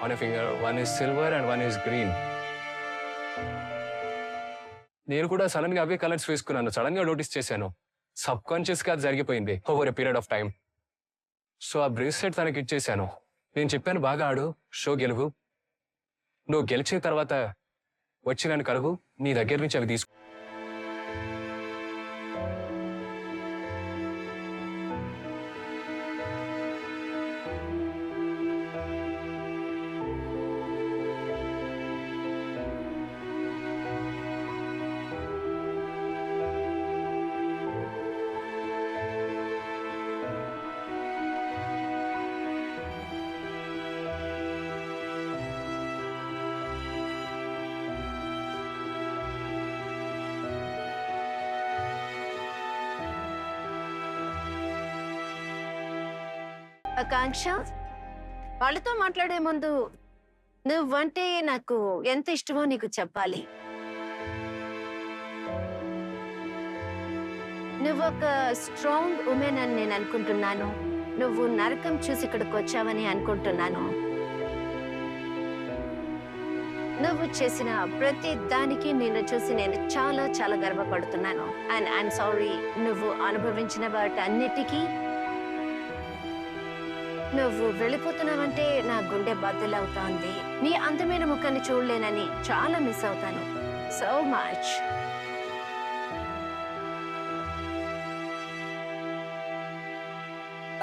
on a finger. 1 is silver and 1 is green. నేను కూడా సడన్ గా అవే కలర్స్ వేసుకున్నాను. సడన్ గా నోటీస్ చేశాను, సబ్ కాన్షియస్ గా అది జరిగిపోయింది over a period of time. So ఆ బ్రేస్లెట్ తనకి ఇచ్చేసాను. నేను చెప్పాను, బాగా ఆడు, షో గెలువు, నువ్వు గెలిచిన తర్వాత వచ్చి నన్ను కలువు, నీ దగ్గర నుంచి అవి తీసుకు. ఆకాంక్ష, వాళ్ళతో మాట్లాడే ముందు నువ్వంటే నాకు ఎంత ఇష్టమో నీకు చెప్పాలి. నువ్వు ఒక స్ట్రాంగ్ ఉమెన్ అని నేను అనుకుంటున్నాను. నువ్వు నరకం చూసి ఇక్కడికి వచ్చావని అనుకుంటున్నాను. నువ్వు చేసిన ప్రతి దానికి నిన్ను చూసి నేను చాలా చాలా గర్వపడుతున్నాను. అండ్ ఐఎమ్ సారీ, నువ్వు అనుభవించిన వాటన్నిటికీ నువ్వు వెళ్ళిపోతున్నావంటే నా గుండె బద్దలవుతోంది. నీ అందమైన ముఖాన్ని చూడలేనని చాలా మిస్ అవుతాను. So much.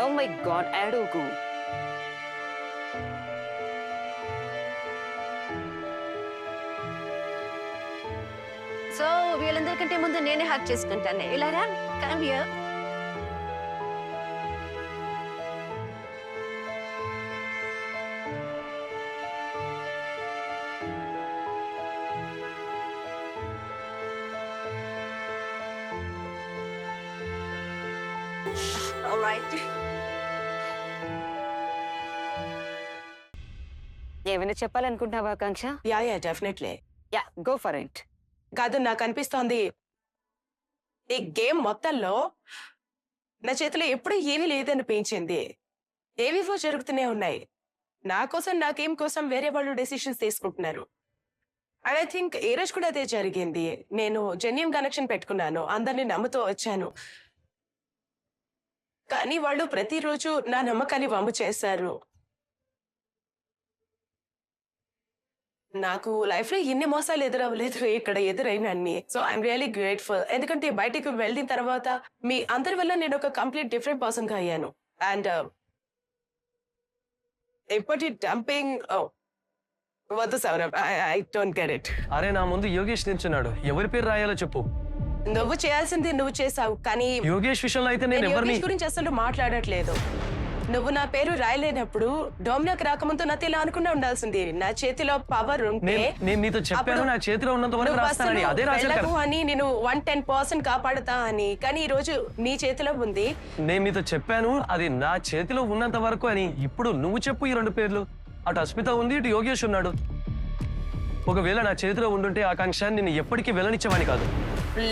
Oh my God, అడుగు. సో వీళ్ళందరికంటే ముందు నేనే హక్ చేసుకుంటాను. ఇలా రా, కమ్ హియర్. All right. ఏమైనా చెప్పాలనుకుంటున్నావా Akanksha? Yeah definitely. Yeah, go for it. కాదు, నాకు అనిపిస్తోంది ఈ గేమ్ మొత్తంలో నా చేతిలో ఎప్పుడూ ఏమీ లేదనిపించింది. ఏవివో జరుగుతూనే ఉన్నాయి. నా కోసం, నా గేమ్ కోసం వేరే వాళ్ళు డెసిషన్స్ తీసుకుంటున్నారు. అండ్ ఐ థింక్ ఏ రోజు కూడా అదే జరిగింది. నేను జెన్యూన్ కనెక్షన్ పెట్టుకున్నాను, అందరినీ నమ్ముతూ వచ్చాను. కానీ వాళ్ళు ప్రతిరోజు నా నమ్మకాన్ని వమ్ము చేశారు. నాకు లైఫ్ లో ఎన్ని మోసాలు ఎదురవ్వలేదు, ఇక్కడ ఎదురైన అన్ని. So I'm really grateful. ఎందుకంటే బయటికి వెళ్ళిన తర్వాత మీ అందరి వల్ల నేను ఒక కంప్లీట్ డిఫరెంట్ పర్సన్ గా అయ్యాను. అండ్ ఇప్పటి డంపింగ్ వద్దు Saurabh, I don't get it. అరే నా ముందు యోగేష్ నిల్చున్నాడు, ఎవరి పేరు రాయాలో చెప్పు. నువ్వు చేయాల్సింది నువ్వు చేసావు, కానీ యోగేష్ విషయంలో అయితే నేను నేను ఎవరిని యోగేష్ గురించి అసలు మాట్లాడట్లేదు. నువ్వు నా పేరు రాయలేనప్పుడు డోమినాకి రాకముందు నాతో ఇలా అనుకున్నా ఉండాల్సింది. నా చేతిలో పవర్ ఉంటే నేను నీతో చెప్పాను నా చేతిలో ఉన్నంత వరకు రాస్తానని. అదే రాశాను అని, నేను 110% కాపాడుతా అని. కానీ ఈ రోజు నీ చేతిలో ఉంది. నేను నీతో చెప్పాను అది నా చేతిలో ఉన్నంత వరకు అని. ఇప్పుడు నువ్వు చెప్పు ఈ రెండు పేర్లు. అటు అస్మిత ఉంది, ఇటు యోగేష్ ఉన్నాడు. ఒకవేళ నా చేతిలో ఉండుంటే ఆకాంక్ష నిన్ను ఎప్పటికీ వెళ్ళనిచ్చేవాని కాదు.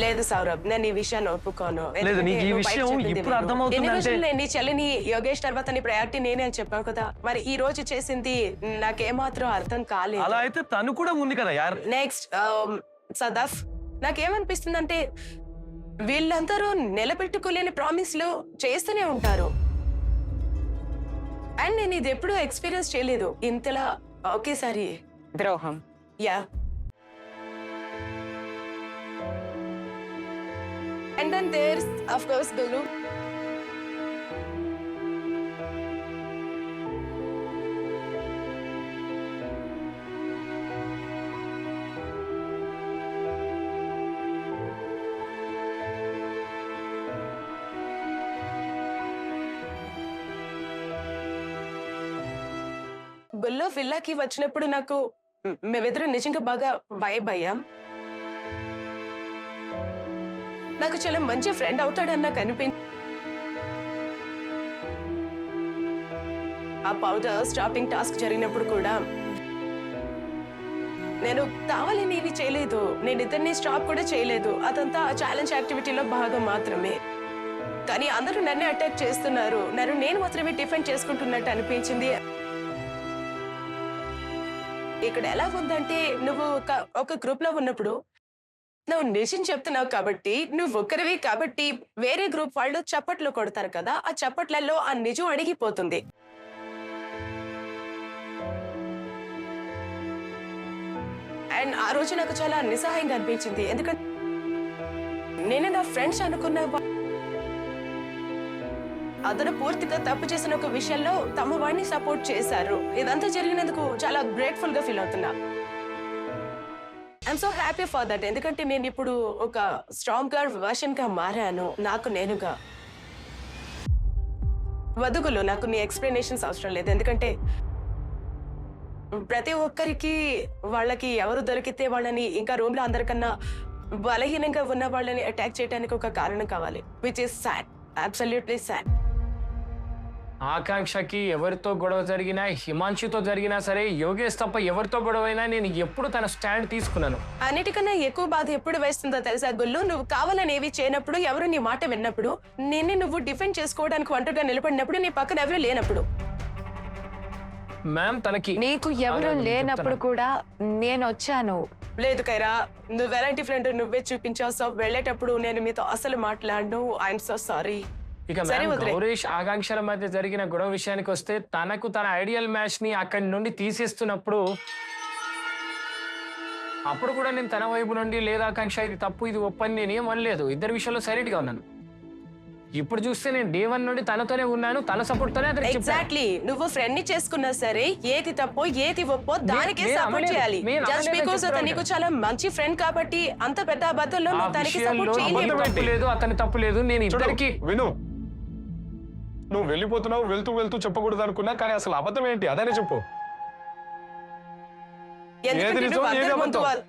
లేదు సౌరభ్, నేను ఈ విషయాన్ని ఒప్పుకోను. లేదు, నీకు ఈ విషయం ఇప్పుడు అర్థమవుతుందంటే నీ చెల్లిని యోగేష్ తర్వాత నీ ప్రయారిటీ నేనే అని చెప్పావు కదా. మరి ఈ రోజు చేసింది నాకేమాత్రం అర్థం కాలేదు. అలా అయితే తను కూడా ఉంది కదా యార్. నెక్స్ట్ సదాఫ్, నాకేమనిపిస్తుందంటే వీళ్ళందరూ నిలబెట్టుకోలేని ప్రామిస్లు చేస్తూనే ఉంటారు. అండ్ నేను ఇది ఎప్పుడూ ఎక్స్పీరియన్స్ చేయలేదు ఇంతలా ఒకేసారి ద్రోహం. Yeah. And then there's, of course, Gulu. గుల్లో విల్లాకి వచ్చినప్పుడు నాకు మేమిద్దరం నిజంగా బాగా భయపడ్డాం. నాకు చాలా మంచి ఫ్రెండ్ అవుతాడని నాకు అనిపించింది. ఆ పౌడర్ స్టాపింగ్ టాస్క్ జరిగినప్పుడు కూడా నేను కావాలని ఇవి చేయలేదు. నేను ఇద్దరిని స్టాప్ కూడా చేయలేదు. అదంతా ఛాలెంజ్ యాక్టివిటీలో భాగం మాత్రమే. కానీ అందరూ నన్నే అటాక్ చేస్తున్నారు. నేను మాత్రమే డిఫెండ్ చేసుకుంటున్నట్టు అనిపించింది. ఇక్కడ ఎలా ఉందంటే, నువ్వు ఒక గ్రూప్ లో ఉన్నప్పుడు నువ్వు నిజం చెప్తున్నావు కాబట్టి, నువ్వు ఒక్కరివి కాబట్టి వేరే గ్రూప్ వాళ్ళు చప్పట్లు కొడతారు కదా, ఆ చప్పట్లలో ఆ నిజం అడిగిపోతుంది. అండ్ ఆ రోజు నాకు చాలా నిస్సహాయంగా అనిపించింది. ఎందుకంటే నేను నా ఫ్రెండ్స్ అనుకున్న అతను పూర్తిగా తప్పు చేసిన ఒక విషయంలో తమ వాడిని సపోర్ట్ చేశారు. ఇదంతా జరిగినందుకు చాలా గ్రేట్ఫుల్ గా ఫీల్ అవుతున్నా. I'm so happy for that. ఎందుకంటే నేను ఇప్పుడు ఒక స్ట్రాంగ్ వర్షన్ గా మారాను, నాకు నేనుగా. వదుగులు, నాకు నీ ఎక్స్ప్లెనేషన్స్ అవసరం లేదు. ఎందుకంటే ప్రతి ఒక్కరికి వాళ్ళకి ఎవరు దొరికితే వాళ్ళని, ఇంకా రూమ్ లో అందరికన్నా బలహీనంగా ఉన్న వాళ్ళని అటాక్ చేయడానికి ఒక కారణం కావాలి. Which is sad, absolutely sad. ఆకాంక్షకి ఎవరితో గొడవ జరిగినా, హిమాంశుతో జరిగినా సరే, యోగేష్ తప్ప ఎవరితో గొడవ అయినా నేను ఎప్పుడు తన స్టాండ్ తీసుకున్నాను. అన్నిటికన్నా ఎక్కువ బాధ ఎప్పుడు వేస్తుందో తెలుసా గుల్లు? నువ్వు కావాలని ఏవి చేయనప్పుడు, ఎవరు నీ మాట విన్నప్పుడు, నిన్ను నువ్వు డిఫెండ్ చేసుకోవడానికి ఒంటరిగా నిలబడినప్పుడు, నీ పక్కన ఎవరు లేనప్పుడు. మ్యామ్ తనకి నీకు ఎవరు లేనప్పుడు కూడా నేను వచ్చాను. లేదు కైరా, నువ్వు ఎలాంటి ఫ్రెండ్ నువ్వే చూపించావు. సో వెళ్ళేటప్పుడు నేను మీతో అసలు మాట్లాడను. I'm so sorry. ఇక మ్యామ్ గౌరీష్ ఆకాంక్షల మధ్య జరిగిన గొడవ విషయానికి వస్తే, తనకు తన ఐడియల్ మ్యాచ్ ని అక్కడి నుండి తీసేస్తున్నప్పుడు అప్పుడు కూడా నేను తన వైపు నుండి లేదా ఆకాంక్ష ఇది తప్పు ఇది ఒప్పని నేను ఏం అనలేదు. ఇద్దరు విషయంలో సైలెంట్ గా ఉన్నాను. ఇప్పుడు చూస్తే నేను డే 1 నుండి తనతోనే ఉన్నాను, తన సపోర్ట్ తోనే అతనికి చెప్పాను. ఎగ్జాక్ట్లీ. నువ్వు ఫ్రెండ్ ని చేసుకున్నా సరే ఏది తప్పో ఏది ఒప్పో దానికే సపోర్ట్ చేయాలి. జస్ట్ బికాజ్ అతను నీకు చాలా మంచి ఫ్రెండ్ కాబట్టి అంత పెద్ద అబద్ధంలో నువ్వు తనకి సపోర్ట్ చేయలేవు. తప్పు లేదు, అతని తప్పు లేదు. నేను ఇద్దరికి విను, నువ్వు వెళ్ళిపోతున్నావు, వెళ్తూ వెళ్తూ చెప్పకూడదు అనుకున్నా, కానీ అసలు అబద్ధం ఏంటి అదనే చెప్పు. ఎందుకంటే ఏది నిజం, నువ్వు ఏది అందరి ముందు అబద్ధం? వాళ్ళ-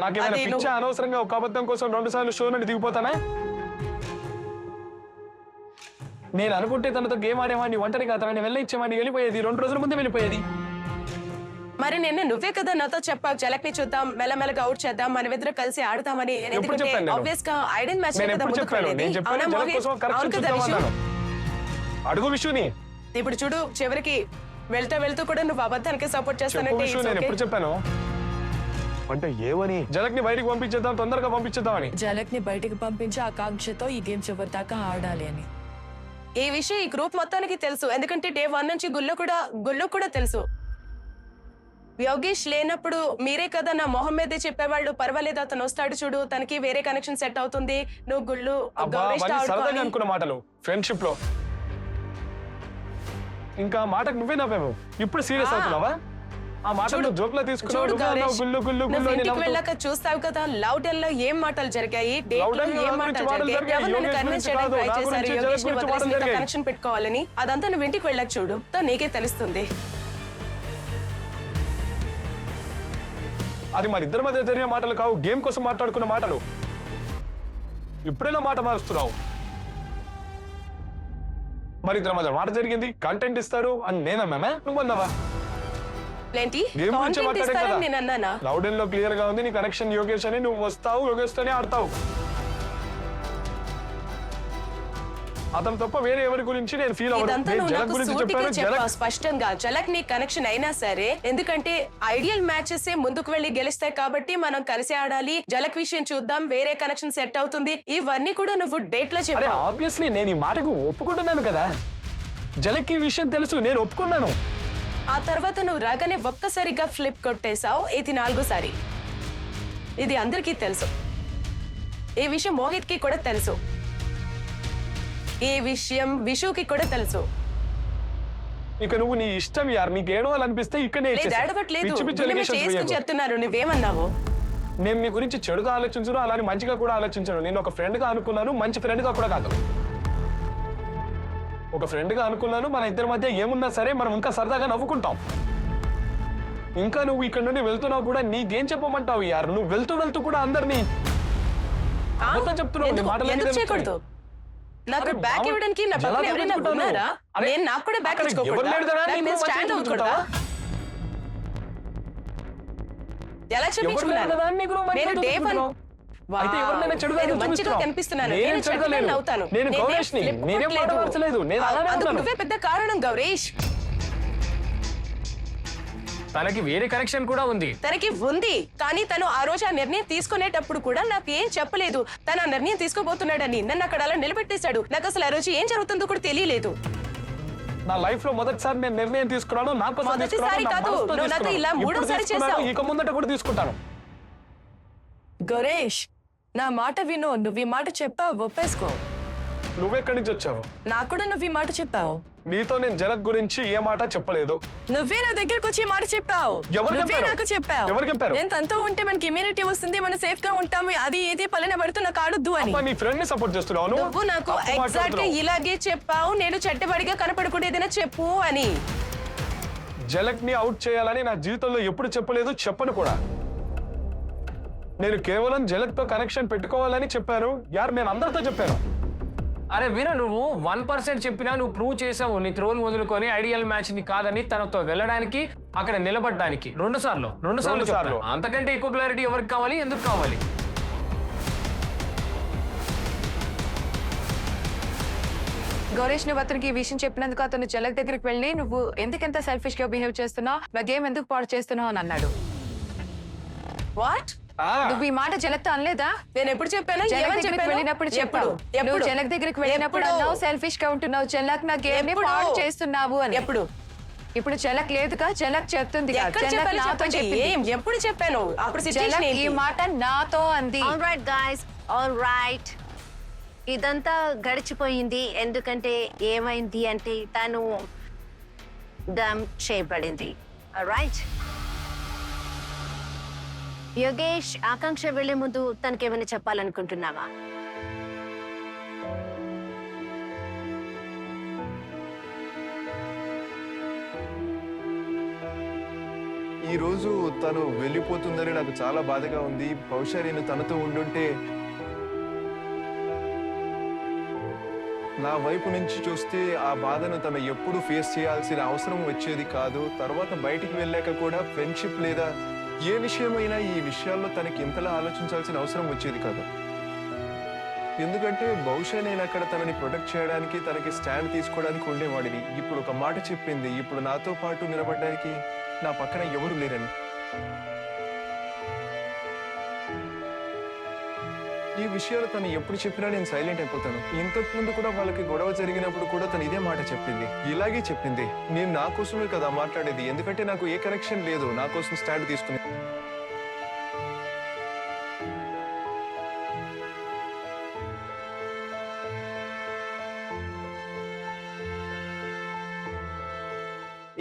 నాకేమైనా అది పిచ్చా? అనవసరంగా ఒక అబద్ధం కోసం 2 సార్లు షో నుండి దిగిపోతానా? నేను అనుకుంటే తనతో గేమ్ ఆడేవాడిని, ఒంటరిగా తనని వెళ్ళిచ్చేవాడిని, వెళ్ళిపోయేది 2 రోజుల ముందే వెళ్ళిపోయేది. మరి నేను నువ్వే కదా నాతో చెప్పావు జలక్ని చూద్దాం, మెల్లమెల్లగా అవుట్ చేద్దాం, మన ఇద్దరు కలిసి ఆడతామని. ఎప్పుడు చెప్పాను నేను? ఆబ్వియస్ గా ఐడెన్ మ్యాచ్ నేను కదా ఎప్పుడు ముందుకు చెప్పాను? వెళ్ళేది. నేను చెప్పాను అవునా జలం మోహిత్? కోసం కరెక్షన్ అవును కదా చూద్దాం విషు? అన్నాను. అడుగు విషుని. ఇప్పుడు చూడు, చివరికి వెళ్తూ వెళ్తూ కూడా నువ్వు అబద్ధానికి సపోర్ట్ చెప్పు చేస్తానంటే విషు, it's నేను okay. ఎప్పుడు చెప్పాను? అంటే ఏమని? జలక్ని బయటికి పంపించేద్దాం, తొందరగా పంపించేద్దామని. జలక్ ని బయటికి పంపించి ఆకాంక్షతో ఈ గేమ్ చివరి దాకా ఆడాలి అని. ఈ విషయం ఈ గ్రూప్ మొత్తానికి తెలుసు. ఎందుకంటే డే 1 నుంచి గుల్లో కూడా తెలుసు. యోగేష్ లేనప్పుడు మీరే కదా నా మొహం మీదే చెప్పేవాళ్ళు, పర్వాలేదు అతను వస్తాడు చూడు, తనకి వేరే కనెక్షన్ సెట్ అవుతుంది, నువ్వు గుళ్ళు అబ్బా, గౌరీష్ తో అవన్నీ ఆడుకో సరదాగా అని. అనుకున్న మాటలు ఫ్రెండ్షిప్ లో. ఇంకా మాటకు నువ్వే నవ్వావు, ఇప్పుడు సీరియస్ అవుతున్నావా? ఆ మాటలు జోక్లా తీసుకున్నావు. చూడు నువ్వే అన్నావు, గౌరీష్, గుల్లు గుల్లు నువ్వు గుల్లు అని ఇంటికి నవ్వుతూ. వెళ్ళాక చూస్తావు కదా లవ్ డెల్ లో ఏం మాటలు జరిగాయి, డేట్ లో లవ్ డెల్ ఏం గురించి మాటలు మాటలు జరిగాయి, జరిగాయి, ఎవరు నన్ను యోగేష్ కన్విన్స్ గురించి చేయడానికి కాదు, ట్రై నా చేశారు గురించి, యోగేష్ ని జలక్ గురించి వదిలేసి మాటలు జరిగాయి. కనెక్షన్ పెట్టుకోవాలని. అదంతా నువ్వు ఇంటికి వెళ్ళాక చూడు, నీకే తెలుస్తుంది. అది మన ఇద్దరి మధ్య జరిగిన మాటలు కావు, గేమ్ కోసం మాట్లాడుకున్న మాటలు. ఇప్పుడైనా మాట మారుస్తున్నావు. మరి ఇద్దరి మధ్య మాట జరిగింది, కంటెంట్ ఇస్తారు అని నేనమ్మా, నువ్వు అన్నావా? ఏంటి గేమ్ గురించి కాంటెంట్ మాట్లాడే ఇస్తారని కదా. నేను అన్నానా? లౌడెన్ లో క్లియర్ గా ఉంది నీ కనెక్షన్ యోగేష్ అని. నువ్వు వస్తావు, యోగేష్ తోనే ఆడతావు. అతను తప్ప వేరే ఎవరి గురించి నేను ఫీల్ అవ్వను. ఇదంతా నేను నువ్వు జలక్ నాకు గురించి సూటిగా చెప్పాను. చెప్పావు జలక్ స్పష్టంగా. జలక్ నీ కనెక్షన్ అయినా సరే, ఎందుకంటే ఐడియల్ మ్యాచెస్ ముందుకు వెళ్లి గెలుస్తాయి కాబట్టి మనం కలిసి ఆడాలి, జలక్ విషయం చూద్దాం, వేరే కనెక్షన్ సెట్ అవుతుంది, ఇవన్నీ కూడా నువ్వు డేట్ లో అరే చెప్పావు. ఆబ్వియస్లీ నేను ఈ మాటకు ఒప్పుకుంటున్నాను కదా. జలక్ ఈ విషయం తెలుసు, నేను ఒప్పుకున్నాను. ఆ తర్వాత నువ్వు రాగానే ఒక్కసారిగా ఫ్లిప్ కొట్టేశావు. ఇది 4సారి. ఇది అందరికీ తెలుసు. ఈ విషయం మోహిత్ కి కూడా తెలుసు. ఈ విషయం విషుకి కూడా తెలుసు. ఇక నువ్వు నీ ఇష్టం యార్, నీకు ఏడవాలనిపిస్తే ఇక్కడనే లేదు ఇచ్చేసేయ్. అడగట్లేదు, పిచ్చి పిచ్చి నువ్వు allegations చేసుకుని వేయకు. చెప్తున్నాను. నువ్వేమన్నావు? నేను నీ గురించి చెడుగా ఆలోచించను, అలానే మంచిగా కూడా ఆలోచించను. నేను ఒక ఫ్రెండ్ గా అనుకున్నాను, మంచి ఫ్రెండ్ గా కూడా కాదు. ఒక ఫ్రెండ్ గా అనుకున్నాను. మన ఇద్దరి మధ్య ఏమున్నా సరే మనం ఇంకా సరదాగా నవ్వుకుంటాం. ఇంకా నువ్వు ఇక్కడ నుండి వెళ్తున్నావు కూడా, నీకేం చెప్పమంటావు యార్? నువ్వు వెళ్తూ వెళ్తూ కూడా అందరినీ అబద్ధం చెప్తున్నావు. నీ మాటలన్నీ ఎందుకు తెలుస్తున్నాయి. చేయకూడదు? నాకు అరే బ్యాక్ బావ, ఇవ్వడానికి నా ఎలా పక్కన ఎవరైనా తప్పించుకుంటావు? ఉన్నారా? అరే, నేను నాకు కూడా బ్యాక్ అక్కడ ఇచ్చుకోకూడదా? ఎవరు లేరు కదా, నాకు నీకు నేను మంచిగా స్టాండ్ అవ్వకూడదా? ఎలా ఎవరు లేరు చూపించుకున్నాను? కదా, నీకు నువ్వు మంచిగా నేను డే 1 చూపించుకున్నావు. అయితే ఎవరినైనా చెడుగా నేను ఎందుకు మంచిగా చూపిస్తున్నావు? కనిపిస్తున్నాను. నేనేం నేను చెడుగా చెడ్డగా లేను. అవుతాను. నేను గౌరీష్ని. నేనేం మాట మార్చలేదు. నేను అలానే అందుకు ఉంటాను. నువ్వే పెద్ద కారణం గౌరీష్. తనకి వేరే కనెక్షన్ కూడా ఉంది. తనకి ఉంది, కానీ తను ఆ రోజు ఆ నిర్ణయం తీసుకునేటప్పుడు కూడా నాకు ఏం చెప్పలేదు. తను ఆ నిర్ణయం తీసుకోబోతున్నాడని నన్ను అక్కడ అలా నిలబెట్టేశాడు. నాకు అసలు ఆ రోజు ఏం జరుగుతుందో కూడా తెలియలేదు. నా లైఫ్ లో మొదటిసారి నేను నిర్ణయం తీసుకున్నాను. నా కోసం మొదటిసారి తీసుకున్నాను, నా కాదు, మనసుతో నువ్వు నాతో తీసుకున్నాను. ఇలా ఇప్పుడు మూడోసారి తీసుకున్నాను, చేశావు. ఇక ముందట కూడా తీసుకుంటాను. గౌరేష్, నా మాట విను. నువ్వు ఈ మాట చెప్పావు, ఒప్పేసుకో. నువ్వెక్కడి నుంచి వచ్చావు? నాకు కూడా నువ్వు ఈ మాట చెప్పావు. నీతో నేను జలక్ గురించి ఏ మాట చెప్పలేదు. నువ్వే నా దగ్గరకు వచ్చి ఈ మాట చెప్పావు. ఎవరు నువ్వే చెప్పారు? నాకు చెప్పావు. ఎవరు చెప్పారు? నేను తనతో ఉంటే మనకి ఇమ్యూనిటీ వస్తుంది, మనం సేఫ్ గా ఉంటాము, అది ఏది పల్లెన పడుతూ నాకు ఆడొద్దు అని. అబ్బా, నీ ఫ్రెండ్ ని సపోర్ట్ చేస్తున్నావు నువ్వు నాకు ఎగ్జాక్ట్ గా ఇలాగే చెప్పావు, నేను చెడ్డబడిగా కనపడకుండా ఏదైనా చెప్పు అని. జలక్ ని అవుట్ చేయాలని నా జీవితంలో ఎప్పుడు చెప్పలేదు, చెప్పను కూడా. నేను కేవలం జలక్ తో కనెక్షన్ పెట్టుకోవాలని చెప్పాను యార్. నేను అందరితో చెప్పాను. అరే విను, నువ్వు 1% చెప్పినా నువ్వు ప్రూవ్ చేసావు నీ త్రోన్ వదులుకొని ఐడియల్ మ్యాచ్ ని కాదని తనతో వెళ్ళడానికి, అక్కడ నిలబడడానికి రెండు సార్లు చెప్పాను. అంతకంటే ఎక్కువ క్లారిటీ ఎవరికి కావాలి, ఎందుకు కావాలి? గౌరీష్, నువ్వు అతనికి ఈ విషయం చెప్పినందుకు అతను జలక్ దగ్గరికి వెళ్ళి నువ్వు ఎందుకంత సెల్ఫిష్ గా బిహేవ్ చేస్తున్నావు, నా గేమ్ ఎందుకు పాడు చేస్తున్నావు అని అన్నాడు. వాట్? నువ్వు ఈ మాట జలక్తో అనలేదా? నేను ఎప్పుడు చెప్పాను? జలక్ దగ్గరికి వెళ్ళినప్పుడు చెప్పావు. నువ్వు జలక్ దగ్గరికి వెళ్ళినప్పుడు అన్నావు సెల్ఫిష్ గా ఉంటున్నావు, జలక్ నా గేమ్ ని పాడు చేస్తున్నావు అని. ఎప్పుడు? ఇప్పుడు జలక్ లేదుగా, జలక్ చెప్తుంది. ఎప్పుడు చెప్పాను? అప్పుడు జలక్ ఈ మాట నాతో అంది. All right guys, all right. ఇదంతా గడిచిపోయింది. ఎందుకంటే ఏమైంది అంటే తను డంప్ చేయబడింది. రైట్ యోగేష్, ఆకాంక్ష వెళ్లే ముందు తనకేమైనా చెప్పాలనుకుంటున్నావా? ఈ రోజు తను వెళ్ళిపోతుందని నాకు చాలా బాధగా ఉంది. బహుశా నేను తనతో ఉండుంటే నా వైపు నుంచి చూస్తే ఆ బాధను తను ఎప్పుడు ఫేస్ చేయాల్సిన అవసరం వచ్చేది కాదు. తర్వాత బయటికి వెళ్ళాక కూడా ఫ్రెండ్షిప్ లేదా ఏ విషయమైనా ఈ విషయాల్లో తనకి ఇంతలా ఆలోచించాల్సిన అవసరం వచ్చేది కాదు. ఎందుకంటే బహుశా నేను అక్కడ తనని ప్రొటెక్ట్ చేయడానికి, తనకి స్టాండ్ తీసుకోవడానికి ఉండేవాడిని. ఇప్పుడు ఒక మాట చెప్పింది, ఇప్పుడు నాతో పాటు నిలబడడానికి నా పక్కన ఎవరు లేరని. ఈ విషయాలు తను ఎప్పుడు చెప్పినా నేను సైలెంట్ అయిపోతాను. ఇంతకు ముందు కూడా వాళ్ళకి గొడవ జరిగినప్పుడు కూడా తను ఇదే మాట చెప్పింది, ఇలాగే చెప్పింది. నేను నా కోసమే కదా మాట్లాడేది, ఎందుకంటే నాకు ఏ కనెక్షన్ లేదు నా కోసం స్టాండ్ తీసుకుని.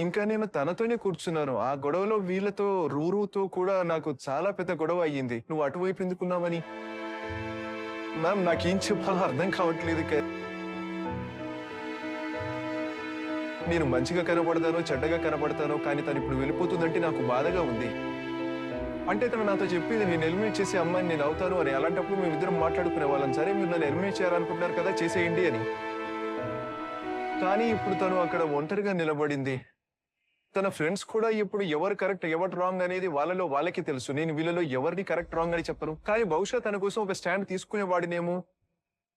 ఇంకా నేను తనతోనే కూర్చున్నాను. ఆ గొడవలో వీళ్ళతో రూరుతో కూడా నాకు చాలా పెద్ద గొడవ అయ్యింది. నువ్వు అటువైపు ఎందుకున్నావని. మ్యామ్, నాకేం చెప్పాలో అర్థం కావట్లేదు. నేను మంచిగా కనబడతానో చెడ్డగా కనబడతానో, కానీ తను ఇప్పుడు వెళ్ళిపోతుందంటే నాకు బాధగా ఉంది. అంటే తను నాతో చెప్పింది నేను ఎలిమినేట్ చేసే అమ్మాయిని నేను అవుతాను అని. అలాంటప్పుడు మేమిద్దరం మాట్లాడుకునే వాళ్ళం, సరే మీరు నన్ను ఎలిమినేట్ చేయాలనుకుంటున్నారు కదా, చేసేయండి అని. కానీ ఇప్పుడు తను అక్కడ ఒంటరిగా నిలబడింది. తన ఫ్రెండ్స్ కూడా ఇప్పుడు ఎవరు కరెక్ట్ ఎవరు రాంగ్ అనేది వాళ్ళలో వాళ్ళకి తెలుసు. నేను వీళ్ళలో ఎవరిని కరెక్ట్ రాంగ్ అని చెప్పను. కానీ బహుశా తన కోసం ఒక స్టాండ్ తీసుకునేవాడినేమో,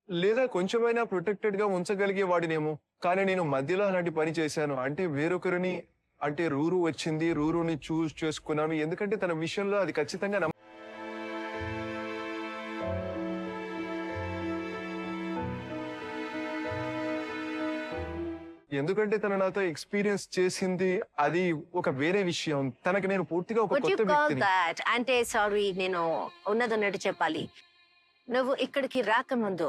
లేదా కొంచెమైనా ప్రొటెక్టెడ్ గా ఉంచగలిగే వాడినేమో. కానీ నేను మధ్యలో అలాంటి పని చేశాను. అంటే వేరొకరిని, అంటే రూరు వచ్చింది, రూరుని చూస్ చేసుకున్నాను. ఎందుకంటే తన విషయంలో అది ఖచ్చితంగా ఎందుకంటే తను నాతో ఎక్స్పీరియన్స్ చేసింది అది ఒక వేరే విషయం. తనకి నేను పూర్తిగా ఒక కొత్త వ్యక్తిని. అంటే సారీ, నేను ఉన్నదన్నట్టు చెప్పాలి. నువ్వు ఇక్కడికి రాకముందు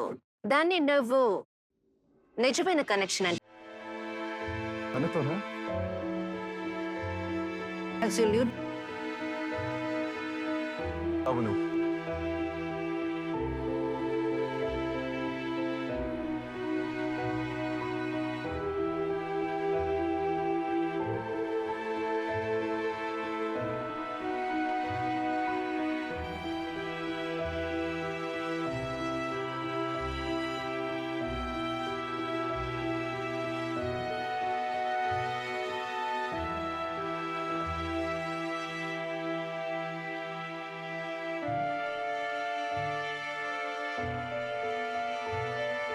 దాన్ని నువ్వు నిజమైన కనెక్షన్ అంటే తనతోనా? అవును.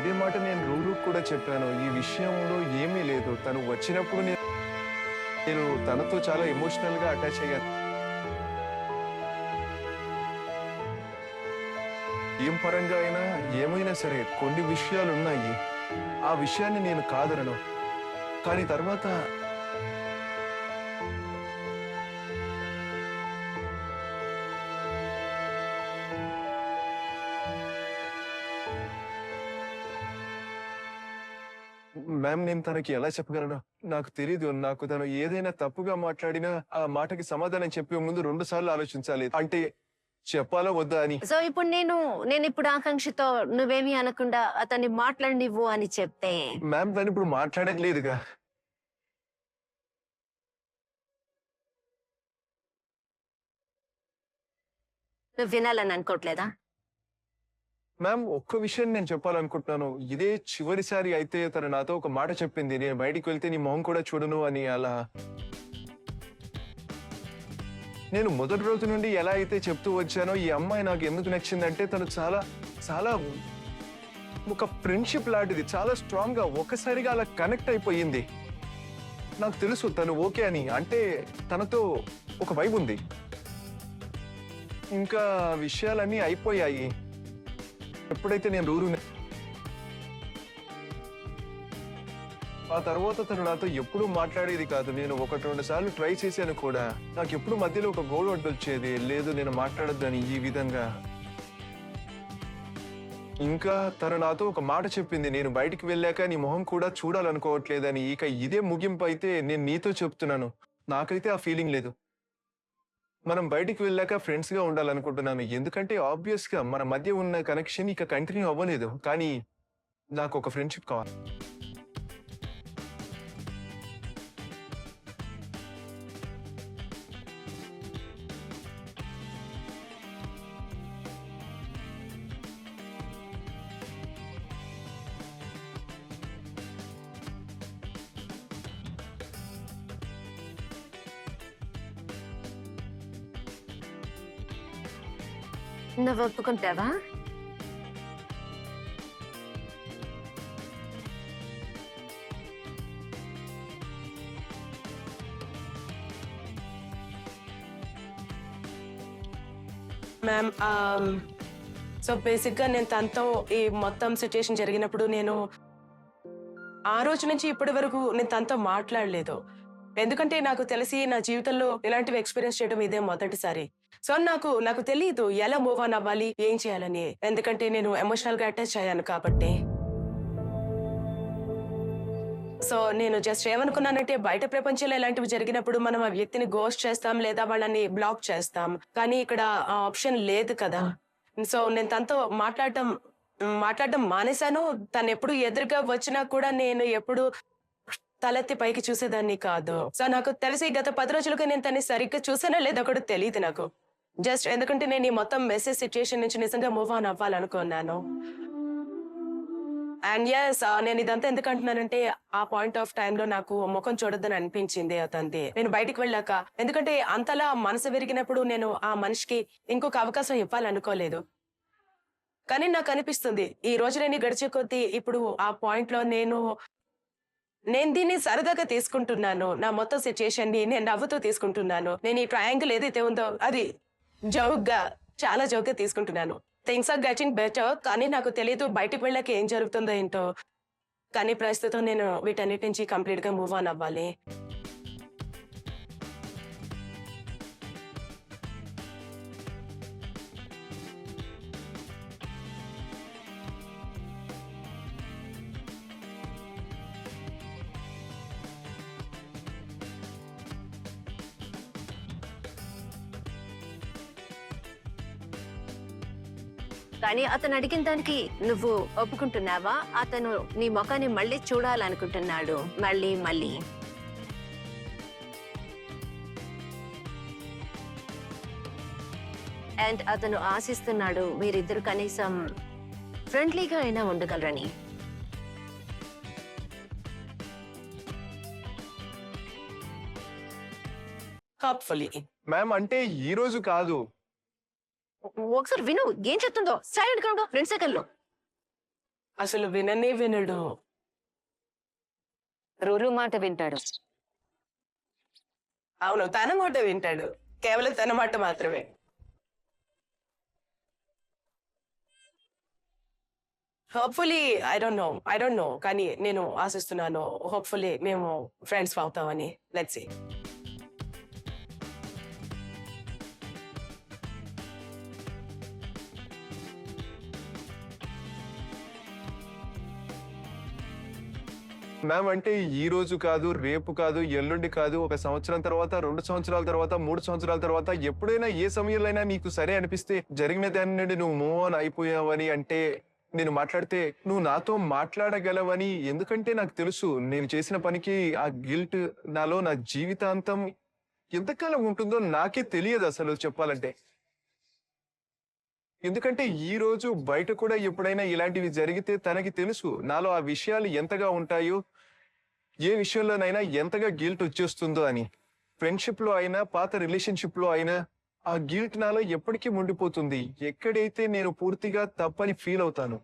ఇదే మాట నేను రూరు కూడా చెప్పాను. ఈ విషయంలో ఏమీ లేదు. తను వచ్చినప్పుడు నేను తనతో చాలా ఎమోషనల్ గా అటాచ్ అయ్యాను. ఏం పరంగా అయినా ఏమైనా సరే కొన్ని విషయాలు ఉన్నాయి. ఆ విషయాన్ని నేను కాదనను. కానీ తర్వాత మ్యామ్, నేను తనకి ఎలా చెప్పగలను నాకు తెలీదు. నాకు తను ఏదైనా తప్పుగా మాట్లాడినా ఆ మాటకి సమాధానం చెప్పే ముందు 2 సార్లు ఆలోచించాలి. అంటే చెప్పాలా వద్దా అని. సో ఇప్పుడు నేను ఇప్పుడు ఆకాంక్షతో నువ్వేమీ అనకుండా అతన్ని మాట్లాడినివ్వు అని చెప్తే మ్యామ్, తను ఇప్పుడు మాట్లాడట్లేదుగా. నువ్వు వినాలని అనుకోవట్లేదా? మ్యామ్ ఒక్క విషయం నేను చెప్పాలనుకుంటున్నాను. ఇదే చివరిసారి అయితే తను నాతో ఒక మాట చెప్పింది, నేను బయటికి వెళ్తే నీ మొహం కూడా చూడను అని. అలా నేను మొదటి రోజు నుండి ఎలా అయితే చెప్తూ వచ్చానో ఈ అమ్మాయి నాకు ఎందుకు నచ్చిందంటే తను చాలా చాలా ఒక ఫ్రెండ్షిప్ లాంటిది, చాలా స్ట్రాంగ్ గా ఒక్కసారిగా అలా కనెక్ట్ అయిపోయింది. నాకు తెలుసు తను ఓకే అని, అంటే తనతో ఒక వైబ్ ఉంది. ఇంకా విషయాలన్నీ అయిపోయాయి. ఎప్పుడైతే నేను ఆ తర్వాత తను నాతో ఎప్పుడూ మాట్లాడేది కాదు. నేను 1-2 సార్లు ట్రై చేశాను కూడా. నాకు ఎప్పుడు మధ్యలో ఒక గోల్ వచ్చేది, లేదు నేను మాట్లాడొద్దని ఈ విధంగా. ఇంకా తను నాతో ఒక మాట చెప్పింది, నేను బయటికి వెళ్ళాక నీ మొహం కూడా చూడాలనుకోవట్లేదని. ఇక ఇదే ముగింపు అయితే నేను నీతో చెప్తున్నాను, నాకైతే ఆ ఫీలింగ్ లేదు. మనం బయటికి వెళ్ళాక ఫ్రెండ్స్ గా ఉండాలనుకుంటున్నాను. ఎందుకంటే ఆబ్వియస్ గా మన మధ్య ఉన్న కనెక్షన్ ఇక కంటిన్యూ అవ్వలేదు, కానీ నాకు ఒక ఫ్రెండ్షిప్ కావాలి. నువ్వు ఒప్పుకుంటావా? మ్యామ్ సో బేసిక్గా నేను తనతో ఈ మొత్తం సిచ్యుయేషన్ జరిగినప్పుడు నేను ఆ రోజు నుంచి ఇప్పటి వరకు నేను తనతో మాట్లాడలేదు. ఎందుకంటే నాకు తెలిసి నా జీవితంలో ఇలాంటివి ఎక్స్పీరియన్స్ చేయడం ఇదే మొదటిసారి. సో నాకు తెలియదు ఎలా మూవ్ ఆన్ అవ్వాలి, ఏం చేయాలని. ఎందుకంటే నేను ఎమోషనల్ గా అటాచ్ అయ్యాను కాబట్టి. సో నేను జస్ట్ ఏమనుకున్నానంటే బయట ప్రపంచంలో ఇలాంటివి జరిగినప్పుడు మనం ఆ వ్యక్తిని గోస్ట్ చేస్తాం లేదా వాళ్ళని బ్లాక్ చేస్తాం, కానీ ఇక్కడ ఆ ఆప్షన్ లేదు కదా. సో నేను తనతో మాట్లాడటం మానేశాను. తను ఎప్పుడు ఎదురుగా వచ్చినా కూడా నేను ఎప్పుడు తలెత్తి పైకి చూసేదాన్ని కాదు. సో నాకు తెలిసి గత 10 రోజులుగా నేను తన్ని సరిగ్గా చూసానో లేదో కూడా తెలియదు నాకు. జస్ట్ ఎందుకంటే నేను ఈ మొత్తం మెసేజ్ సిచ్యుయేషన్ నుంచి నిజంగా మూవ్ ఆన్ అవ్వాలనుకున్నాను. అండ్ ఎస్, నేను ఇదంతా ఎందుకు అంటున్నానంటే ఆ పాయింట్ ఆఫ్ టైంలో నాకు ముఖం చూడొద్దని అనిపించింది అతనిది నేను బయటికి వెళ్ళాక. ఎందుకంటే అంతలా మనసు విరిగినప్పుడు నేను ఆ మనిషికి ఇంకొక అవకాశం ఇవ్వాలనుకోలేదు. కానీ నాకు అనిపిస్తుంది ఈ రోజు నేను గడిచే కొద్దీ ఇప్పుడు ఆ పాయింట్ లో నేను దీన్ని సరదాగా తీసుకుంటున్నాను. నా మొత్తం సిచ్యుయేషన్ ని నేను నవ్వుతూ తీసుకుంటున్నాను. నేను ఈ ట్రయాంగిల్ ఏదైతే ఉందో అది చాలా జోక్గా తీసుకుంటున్నాను. థింగ్స్ ఆర్ గెటింగ్ బెటర్, కానీ నాకు తెలియదు బయటికి వెళ్ళాక ఏం జరుగుతుందో ఏంటో. కానీ ప్రస్తుతం నేను వీటన్నిటి నుంచి కంప్లీట్ గా మూవ్ ఆన్ అవ్వాలి. కానీ అతను అడిగిన దానికి నువ్వు ఒప్పుకుంటున్నావా? అతను నీ ముఖాన్ని మళ్ళీ చూడాలనుకుంటున్నాడు మళ్ళీ. అండ్ అతను ఆశిస్తున్నాడు మీరిద్దరు కనీసం ఫ్రెండ్లీగా అయినా ఉండగలరని. హోప్ఫుల్లీ. మ్యామ్ అంటే ఈ రోజు కాదు. ఒకసారి విను ఏం చెప్తుందో. సైలెంట్ గా ఉండు 2 సెకండ్లు. అసలు వినడు. రూరు మాట వింటాడు. అవును, తన మాట వింటాడు, కేవలం తన మాట మాత్రమే. హోప్ఫుల్లీ ఐ డోంట్ నో కానీ నేను ఆశిస్తున్నాను హోప్ఫుల్లీ మేము ఫ్రెండ్స్ అవుతామని. Let's see. మ్యామ్ అంటే ఈ రోజు కాదు, రేపు కాదు, ఎల్లుండి కాదు, 1 సంవత్సరం తర్వాత, 2 సంవత్సరాల తర్వాత, 3 సంవత్సరాల తర్వాత, ఎప్పుడైనా ఏ సమయంలో అయినా నీకు సరే అనిపిస్తే జరిగిన దాని నుండి నువ్వు మూవ్ ఆన్ అయిపోయావని అంటే నేను మాట్లాడితే నువ్వు నాతో మాట్లాడగలవని. ఎందుకంటే నాకు తెలుసు నేను చేసిన పనికి ఆ గిల్ట్ నాలో నా జీవితాంతం ఎంతకాలం ఉంటుందో నాకే తెలియదు అసలు చెప్పాలంటే. ఎందుకంటే ఈ రోజు బయట కూడా ఎప్పుడైనా ఇలాంటివి జరిగితే తనకి తెలుసు నాలో ఆ విషయాలు ఎంతగా ఉంటాయో, ఏ విషయంలోనైనా ఎంతగా గిల్ట్ వచ్చేస్తుందో అని. ఫ్రెండ్షిప్ లో అయినా పాత రిలేషన్షిప్ లో అయినా ఆ గిల్ట్ నాలో ఎప్పటికీ ఉండిపోతుంది ఎక్కడైతే నేను పూర్తిగా తప్పని ఫీల్ అవుతాను.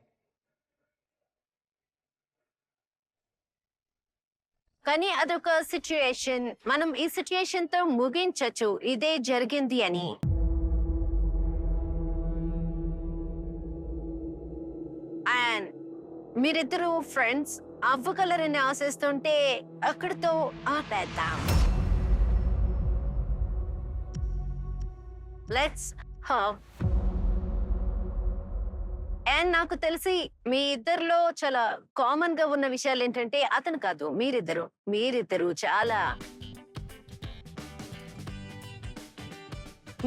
కానీ అదొక సిచ్యుయేషన్. మనం ఈ సిచ్యుయేషన్ తో ముగించచ్చు ఇదే జరిగింది అని. అండ్ మీరిద్దరు ఫ్రెండ్స్ అవ్వగలరని ఆశిస్తుంటే అక్కడితో ఆపేద్దాం. లెట్స్ అండ్ నాకు తెలిసి మీ ఇద్దరిలో చాలా కామన్ గా ఉన్న విషయాలు ఏంటంటే అతను కాదు, మీరిద్దరు చాలా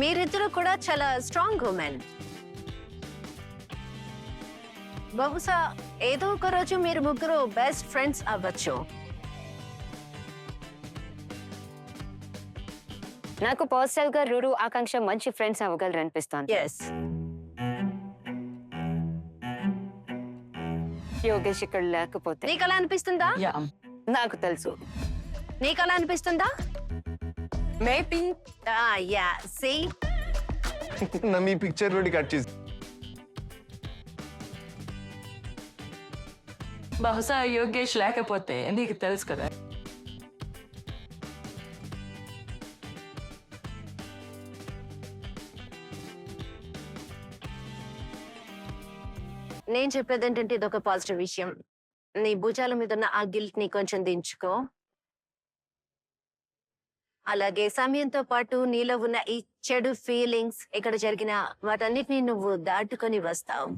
మీరిద్దరు కూడా చాలా స్ట్రాంగ్ ఉమెన్. బహుశా ఏదో ఒక రోజు మీరు ముగ్గురు బెస్ట్ ఫ్రెండ్స్ అవ్వచ్చు. నాకు పర్సనల్ గా రురు ఆకాంక్ష మంచి ఫ్రెండ్స్ అవ్వగలరు అనిపిస్తోంది. ఎస్, యోగేష్ ఇక్కడ లేకపోతే నీకు అలా అనిపిస్తుందా? యా నాకు తెలుసు. నీకు అలా అనిపిస్తుందా? మేబీ యా, సీ నా మీ పిక్చర్ నుండి కట్ చేసి బహుశా యోగేష్ లేకపోతే నీకు తెలుసు కదా. నేను చెప్పేది ఏంటంటే ఇదొక పాజిటివ్ విషయం. నీ భుజాల మీద ఉన్న ఆ గిల్ట్ ని కొంచెం దించుకో. అలాగే సమయంతో పాటు నీలో ఉన్న ఈ చెడు ఫీలింగ్స్, ఇక్కడ జరిగిన వాటన్నిటిని నువ్వు దాటుకొని వస్తావు.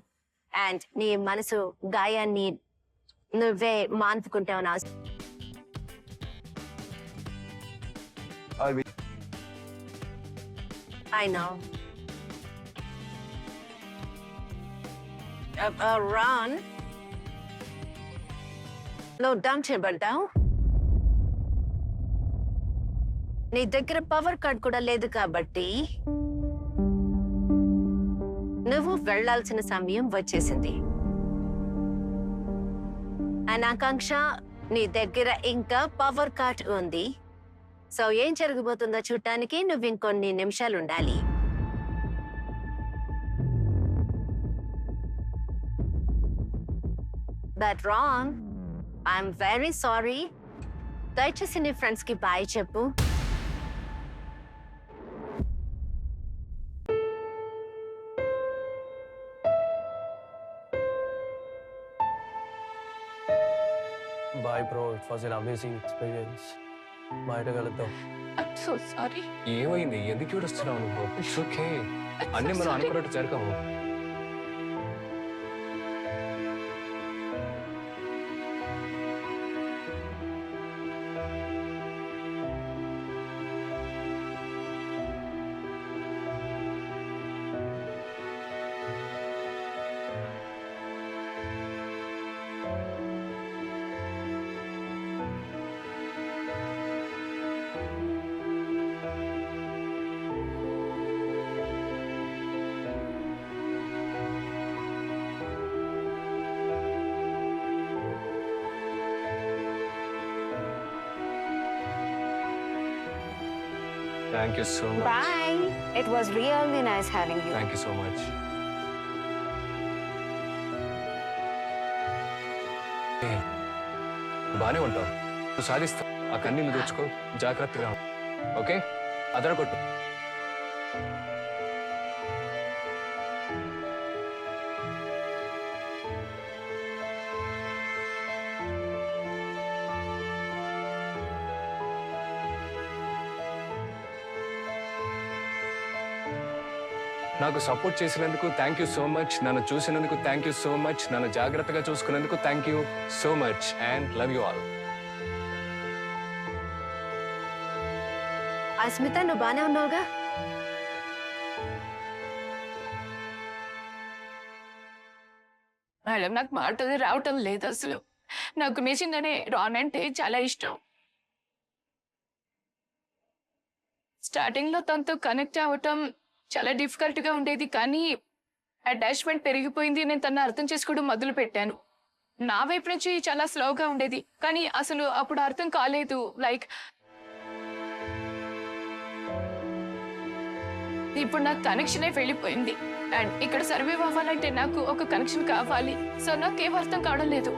అండ్ నీ మనసు గాయాన్ని నువ్వే మాన్పుకుంటావు. నా అవి I know. Ron, నువ్వు డంప్ చేయబడ్డావు. నీ దగ్గర పవర్ కార్డ్ కూడా లేదు కాబట్టి నువ్వు వెళ్లాల్సిన సమయం వచ్చేసింది. ఆకాంక్ష, నీ దగ్గర ఇంకా పవర్ కార్డ్ ఉంది. సో ఏం జరగబోతుందో చూడటానికి నువ్వు ఇంకొన్ని నిమిషాలు ఉండాలి. But wrong, I'm very sorry. దయచేసి నీ ఫ్రెండ్స్ కి బాయ్ చెప్పు. Bye bro, it was an amazing experience. బయట కలుద్దాం. I'm so sorry. ఏమైంది? ఎందుకు ఏడుస్తున్నావు నువ్వు? ఇట్స్ ఓకే, అన్ని మనం అనుకున్నట్టు జరగవు. Thank you so much. Bye. It was really nice having you. Thank you so much. బానే ఉంటావు, నువ్వు సాధిస్తావు. ఆ కన్నీళ్ళు తెచ్చుకో, జాగ్రత్తగా. ఓకే, అదరగొట్టు. నాకు సపోర్ట్ చేసినందుకు థ్యాంక్ యూ సో మచ్. నన్ను చూసినందుకు థ్యాంక్ యూ సో మచ్. నన్ను జాగ్రత్తగా చూసుకున్నందుకు thank you so much and love you all. Asmita, నువ్వు బానే ఉన్నావుగా? మేడం, నాకు మాటది రావటం లేదు అసలు. నాకు నిజంగానే రాన్ అంటే చాలా ఇష్టం. స్టార్టింగ్ లో తనతో కనెక్ట్ అవ్వటం చాలా డిఫికల్ట్ గా ఉండేది, కానీ అటాచ్మెంట్ పెరిగిపోయింది. నేను తను అర్థం చేసుకోవడం మొదలు పెట్టాను. నా వైపు నుంచి చాలా స్లోగా ఉండేది, కానీ అసలు అప్పుడు అర్థం కాలేదు. లైక్ ఇప్పుడు నాకు కనెక్షనే వెళ్ళిపోయింది. అండ్ ఇక్కడ సర్వైవ్ అవ్వాలంటే నాకు ఒక కనెక్షన్ కావాలి. సో నాకేం అర్థం కావడం లేదు.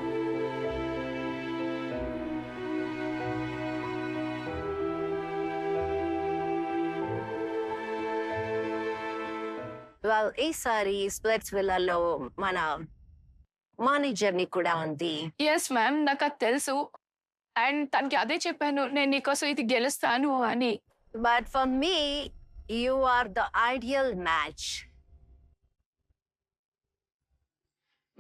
ఈసారి స్ప్లిట్స్ విల్లాలో మన మేనేజర్ ని కూడా ఉంది. ఎస్ మ్యామ్, నాకు అది తెలుసు. అండ్ తనకి అదే చెప్పాను, నేను నీకోసం ఇది గెలుస్తాను అని. But for me you are the ideal match.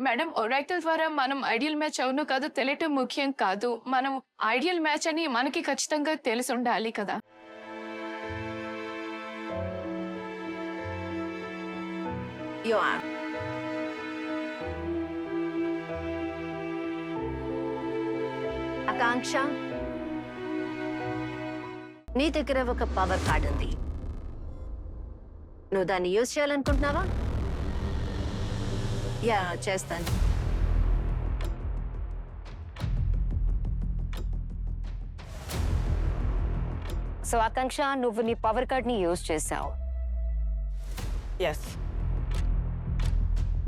Madam, Oracle ద్వారా మనం ఐడియల్ మ్యాచ్ అవును కాదు తెలియటం ముఖ్యం కాదు. మనం ఐడియల్ మ్యాచ్ అని మనకి ఖచ్చితంగా తెలిసి ఉండాలి కదా. You are. ఆకాంక్ష, నీ దగ్గర ఒక పవర్ కార్డ్ ఉంది. నువ్వు దాన్ని యూజ్ చేయాలనుకుంటున్నావా? యా, చేస్తాను. సో ఆకాంక్ష, నువ్వు నీ పవర్ కార్డ్ ని యూజ్ చేసావు. ఎస్.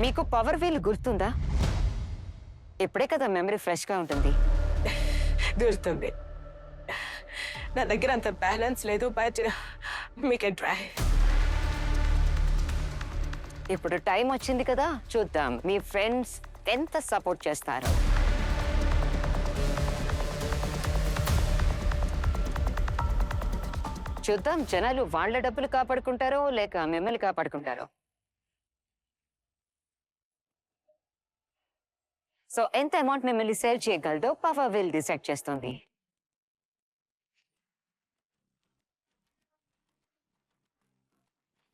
మీకు పవర్ వీల్ గుర్తుందా? ఇప్పుడే కదా మెమరీ ఫ్రెష్ గా ఉంటుంది. గుర్తుంది. నా దగ్గర అంత బ్యాలెన్స్ లేదు, బట్ మీకు ట్రై. ఇప్పుడు టైం వచ్చింది కదా, చూద్దాం మీ ఫ్రెండ్స్ ఎంత సపోర్ట్ చేస్తారు. చూద్దాం జనాలు వాళ్ళ డబ్బులు కాపాడుకుంటారో లేక మిమ్మల్ని కాపాడుకుంటారో. సో ఎంత అమౌంట్ మిమ్మల్ని సేవ్ చేయగలదో పవర్ వీల్ డిసైడ్ చేస్తుంది.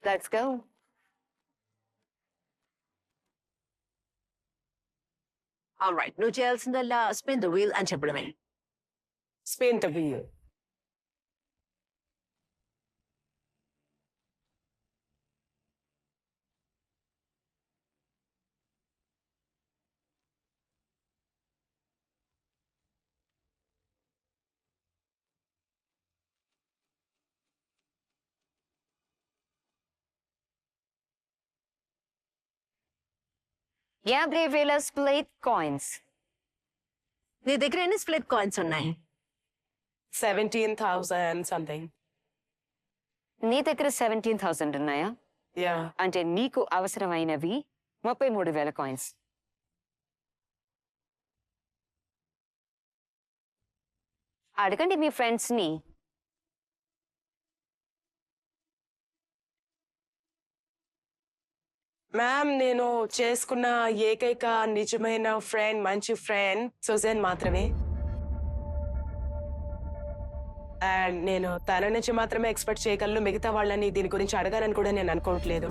Let's go. ఆల్రైట్, నువ్వు చేయాల్సిందల్లా స్పిన్ ద వీల్ అని చెప్పడమే. Spin the wheel. యాభై వేల స్ప్లిట్ కాయిన్స్. నీ దగ్గర ఎన్ని స్ప్లిట్ కాయిన్స్ ఉన్నాయి? 17,000 సంథింగ్. నీ దగ్గర 17,000 ఉన్నాయా? యా. అంటే నీకు అవసరమైనవి 33,000 కాయిన్స్. అడగండి మీ ఫ్రెండ్స్ ని. మ్యామ్, నేను చేసుకున్న ఏకైక నిజమైన ఫ్రెండ్, మంచి ఫ్రెండ్ సుజన్ మాత్రమే. అండ్ నేను తన నుంచి మాత్రమే ఎక్స్పెక్ట్ చేయగలను. మిగతా వాళ్ళని దీని గురించి అడగాలని కూడా నేను అనుకోవట్లేదు.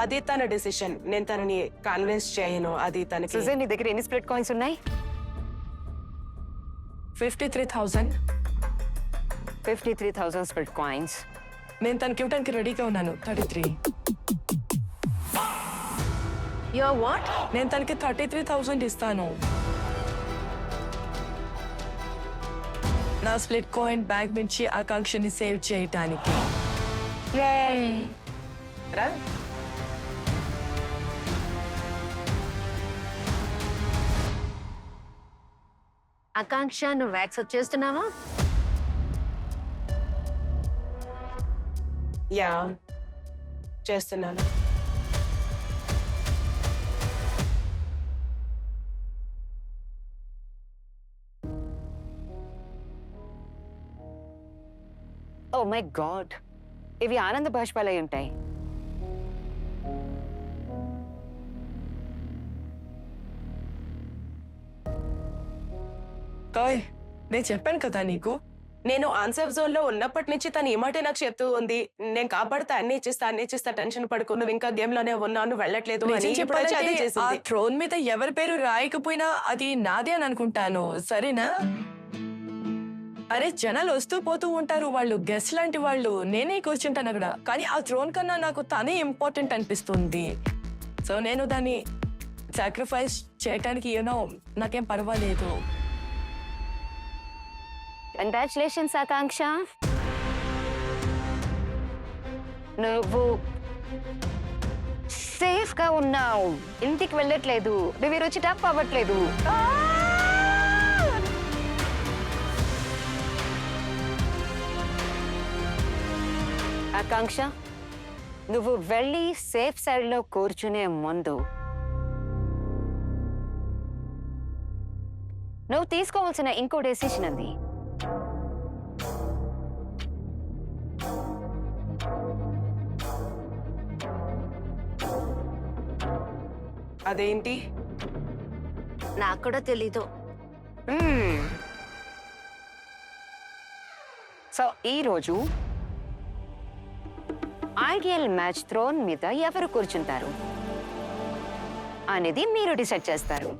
అది తన డెసిషన్. నేను తనని కన్విన్స్ చేయను. అది తనకి. సుజన్, నీ దగ్గర ఎన్ని స్ప్లిట్ కాయిన్స్ ఉన్నాయి? 53,000. 53,000 స్ప్లిట్ కాయిన్స్. నేను తనకి ఇవ్వడానికి రెడీగా ఉన్నాను. 33. You're what? నేను తనకి 33,000 ఇస్తాను. నా స్ప్లిట్ కాయిన్ బ్యాగ్ నుంచి ఆకాంక్షని సేవ్ చేయటానికి. రా. ఆకాంక్ష, నువ్వు యాక్సెప్ట్ చేస్తున్నావా? యా, చేస్తున్నాను. ఓ మై గాడ్, ఇవి ఆనంద బాష్పాలై ఉంటాయి. నేను చెప్పాను కదా నీకు, నేను ఆన్సర్ జోన్ లో ఉన్నప్పటి నుంచి తను ఈ మాట నాకు చెప్తూ ఉంది. నేను కాపాడుతా, అన్ని ఇచ్చిస్తా, టెన్షన్ పడుకో, నువ్వు ఇంకా గేమ్ లోనే ఉన్నాను, వెళ్ళట్లేదు అని. ఆ థ్రోన్ మీద ఎవరి పేరు రాయకపోయినా అది నాదే అని అనుకుంటాను, సరేనా? అరే, జనాలు వస్తూ పోతూ ఉంటారు, వాళ్ళు గెస్ట్ లాంటి వాళ్ళు. నేనే కూర్చుంటాను అక్కడ, కానీ ఆ థ్రోన్ కన్నా నాకు తనే ఇంపార్టెంట్ అనిపిస్తుంది. సో నేను దాన్ని సాక్రిఫైస్ చేయటానికి నాకేం పర్వాలేదు. కంగ్రాచులేషన్స్ ఆకాంక్ష, నువ్వు సేఫ్ గా ఉన్నావు, ఇంటికి వెళ్ళట్లేదు, నువ్వు ఈరోజు టప్ అవ్వట్లేదు. ఆకాంక్ష, నువ్వు వెళ్ళి సేఫ్ సైడ్ లో కూర్చునే ముందు నువ్వు తీసుకోవాల్సిన ఇంకో డెసిషన్ ఉంది. అదేంటి? నాకు కూడా తెలీదు. సో ఈ రోజు ఐడియల్ మ్యాచ్ థ్రోన్ మీద ఎవరు కూర్చుంటారు అనేది మీరు డిసైడ్ చేస్తారు.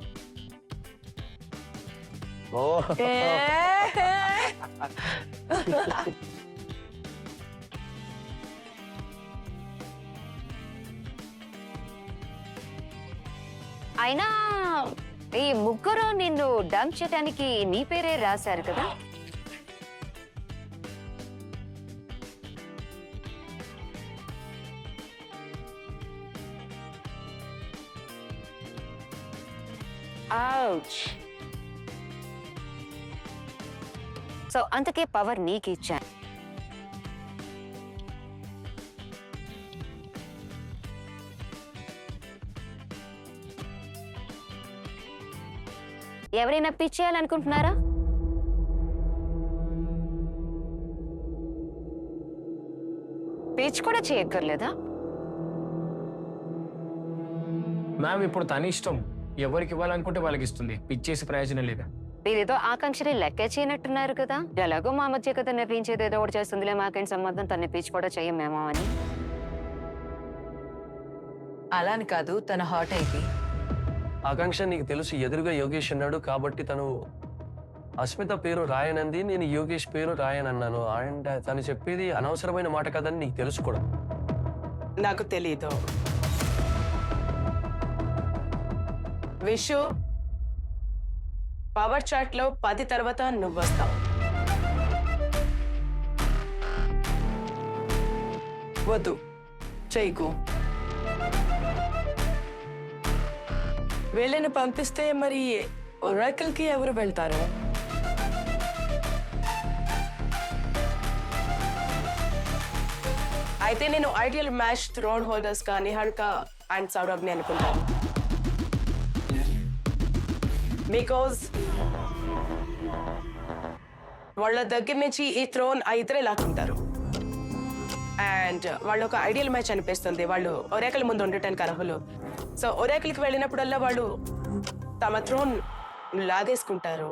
అయినా ఈ ముగ్గురు నిన్ను డంప్ చేయడానికి నీ పేరే రాశారు కదా. Ouch. సో అందుకే పవర్ నీకు ఇచ్చాను. ఎవరైనా పిచ్ చేయాలనుకుంటున్నారా? పిచ్ కూడా చేయక్కర్లేదా? మ్యామ్ ఇప్పుడు తన ఇష్టం, ఎవరికి ఇవ్వాలనుకుంటే వాళ్ళకి ఇస్తుంది, పిచ్చేసి ప్రయోజనం లేదా. మీరేదో ఆకాంక్షని లెక్క చేయనట్టున్నారు కదా. ఎలాగో మా మధ్య కదా నిర్ణయించేది ఏదో ఒకటి చేస్తుందిలే, మాకేం సంబంధం, తన పిచ్ కూడా చెయ్యమేమో అని. అలా అని కాదు, తన హార్ట్ అయితే. ఆకాంక్ష, నీకు తెలుసు ఎదురుగా యోగేష్ ఉన్నాడు కాబట్టి తను అస్మిత పేరు రాయనంది, నేను యోగేష్ పేరు రాయనన్నాను. అండ్ తను చెప్పేది అనవసరమైన మాట కదని నీకు తెలుసు కూడా. నాకు తెలీదు. విషు, పవర్ చాట్ లో 10 తర్వాత నువ్వు వస్తావు. వద్దు, చేయకు. వీళ్ళని పంపిస్తే మరి ఒరాకిల్ కి ఎవరు వెళ్తారు? అయితే నేను ఐడియల్ మ్యాచ్ థ్రోన్ హోల్డర్స్ గా నిహారిక అండ్ సౌరభ్ని అనుకుంటాను. బికాజ్ వాళ్ళ దగ్గర నుంచి ఈ థ్రోన్ ఆ ఇద్దరే లాక్కుంటారు. అండ్ వాళ్ళు ఒక ఐడియల్ మ్యాచ్ అనిపిస్తుంది. వాళ్ళు ఒరాకిల్ ముందు ఉండటానికి అర్హులు. సో ఒరాకిల్కి వెళ్ళినప్పుడల్లా వాళ్ళు తమ థ్రోన్ లాగేసుకుంటారు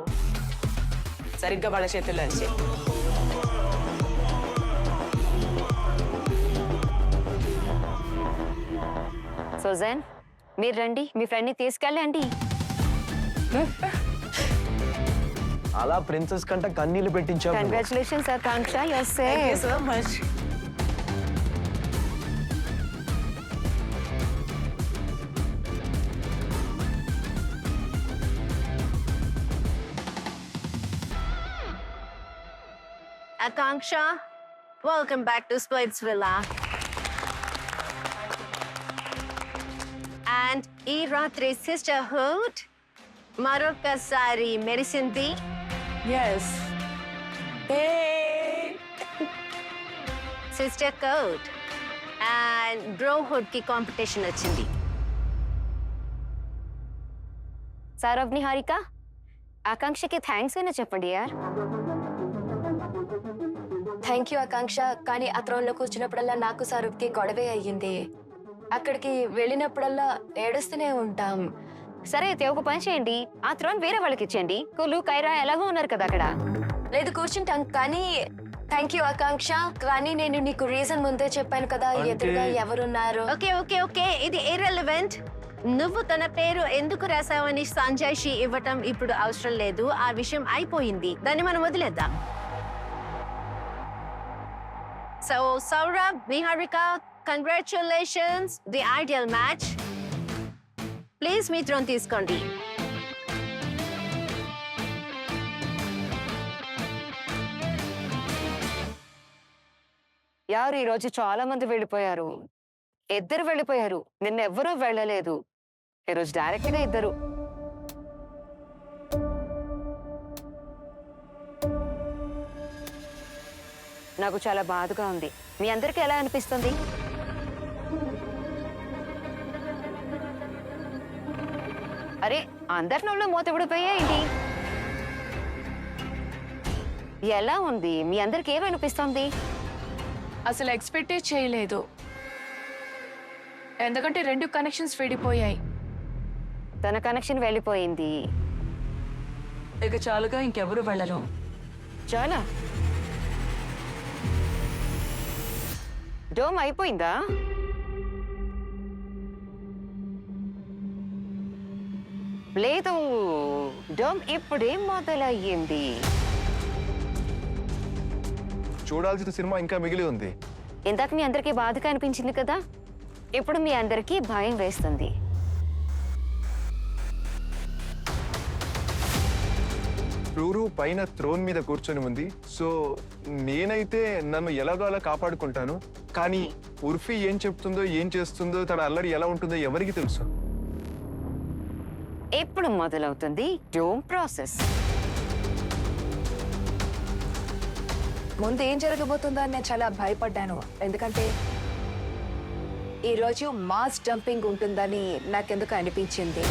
సరిగ్గా వాళ్ళ చేతుల్లోంచి. సుజాన్, మీరు రండి, మీ ఫ్రెండ్ని తీసుకెళ్ళండి. అలా ప్రిన్సెస్ కంటే కన్నీళ్లు పెట్టించావు. Congratulations Akanksha, you're Thank you safe. so much. Akanksha, welcome back to Splits Villa. And ఈ రాత్రి సిస్టర్హుడ్ మరొకసారి మెరిసింది. Yes. Hey. Sister code and brohood కి కాంపిటీషన్ వచ్చింది. సౌరభ్, నిహారిక, ఆకాంక్షకి థ్యాంక్స్ అయినా చెప్పండి యార్. థ్యాంక్ యూ ఆకాంక్ష. కానీ ఆ త్రోన్లో కూర్చున్నప్పుడల్లా నాకు సౌరభ్కి గొడవే అయ్యింది. అక్కడికి వెళ్ళినప్పుడల్లా ఏడుస్తూనే ఉంటాం. సరే అయితే ఒక పని చేయండి, ఆ త్రోన్ వేరే వాళ్ళకి ఇచ్చేయండి. కులు, కైరా ఎలాగో ఉన్నారు కదా అక్కడ. లేదు, కూర్చుంటాం. కానీ థ్యాంక్ యూ ఆకాంక్ష. కానీ నేను నీకు రీజన్ ముందే చెప్పాను కదా ఎదురుగా ఎవరున్నారు. ఓకే ఓకే ఓకే, ఇది ఇర్రెలవెంట్. నువ్వు తన పేరు ఎందుకు రాసావని సంజయ్షి ఇవ్వటం ఇప్పుడు అవసరం లేదు. ఆ విషయం అయిపోయింది, దాన్ని మనం వదిలేద్దాం. So Saurabh, Niharika, congratulations, the ideal match. Please me throne తీసుకోండి. యారు ఈ రోజు చాలా మంది వెళ్ళిపోయారు. 2 వెళ్ళిపోయారు, నిన్న ఎవ్వరూ వెళ్ళలేదు. ఈరోజు డైరెక్ట్ గా 2. నాకు చాలా బాధగా ఉంది. మీ అందరికి ఎలా అనిపిస్తుంది? అరే అందరి నోళ్ళు మూతపడిపోయా ఏంటి? ఎలా ఉంది? మీ అందరికి ఏమనిపిస్తుంది? అసలు ఎక్స్పెక్టే చేయలేదు, ఎందుకంటే 2 కనెక్షన్స్ విడిపోయాయి. తన కనెక్షన్ వెళ్ళిపోయింది. ఇక చాలుగా ఇంకెవరు వెళ్ళరు. చాలా డోమ్ అయిపోయిందా? లేదు, డోమ్ ఇప్పుడే మొదలయ్యింది. చూడాల్సిన సినిమా ఇంకా మిగిలి ఉంది. ఇందాక మీ అందరికీ బాధగా అనిపించింది కదా, ఇప్పుడు మీ అందరికీ భయం వేస్తుంది. రూరు పైన థ్రోన్ మీద కూర్చొని ఉంది. సో నేనైతే నన్ను ఎలాగో అలా కాపాడుకుంటాను. కానీ ఉర్ఫీ ఏం చెప్తుందో, ఏం చేస్తుందో, తన అల్లరి ఎలా ఉంటుందో ఎవరికి తెలుసు. ఇప్పుడు మొదలవుతుంది డోమ్ ప్రాసెస్. ముందు ఏం జరగబోతుందో అని నేను చాలా భయపడ్డాను, ఎందుకంటే ఈరోజు మాస్ డంపింగ్ ఉంటుందని నాకెందుకు అనిపించింది.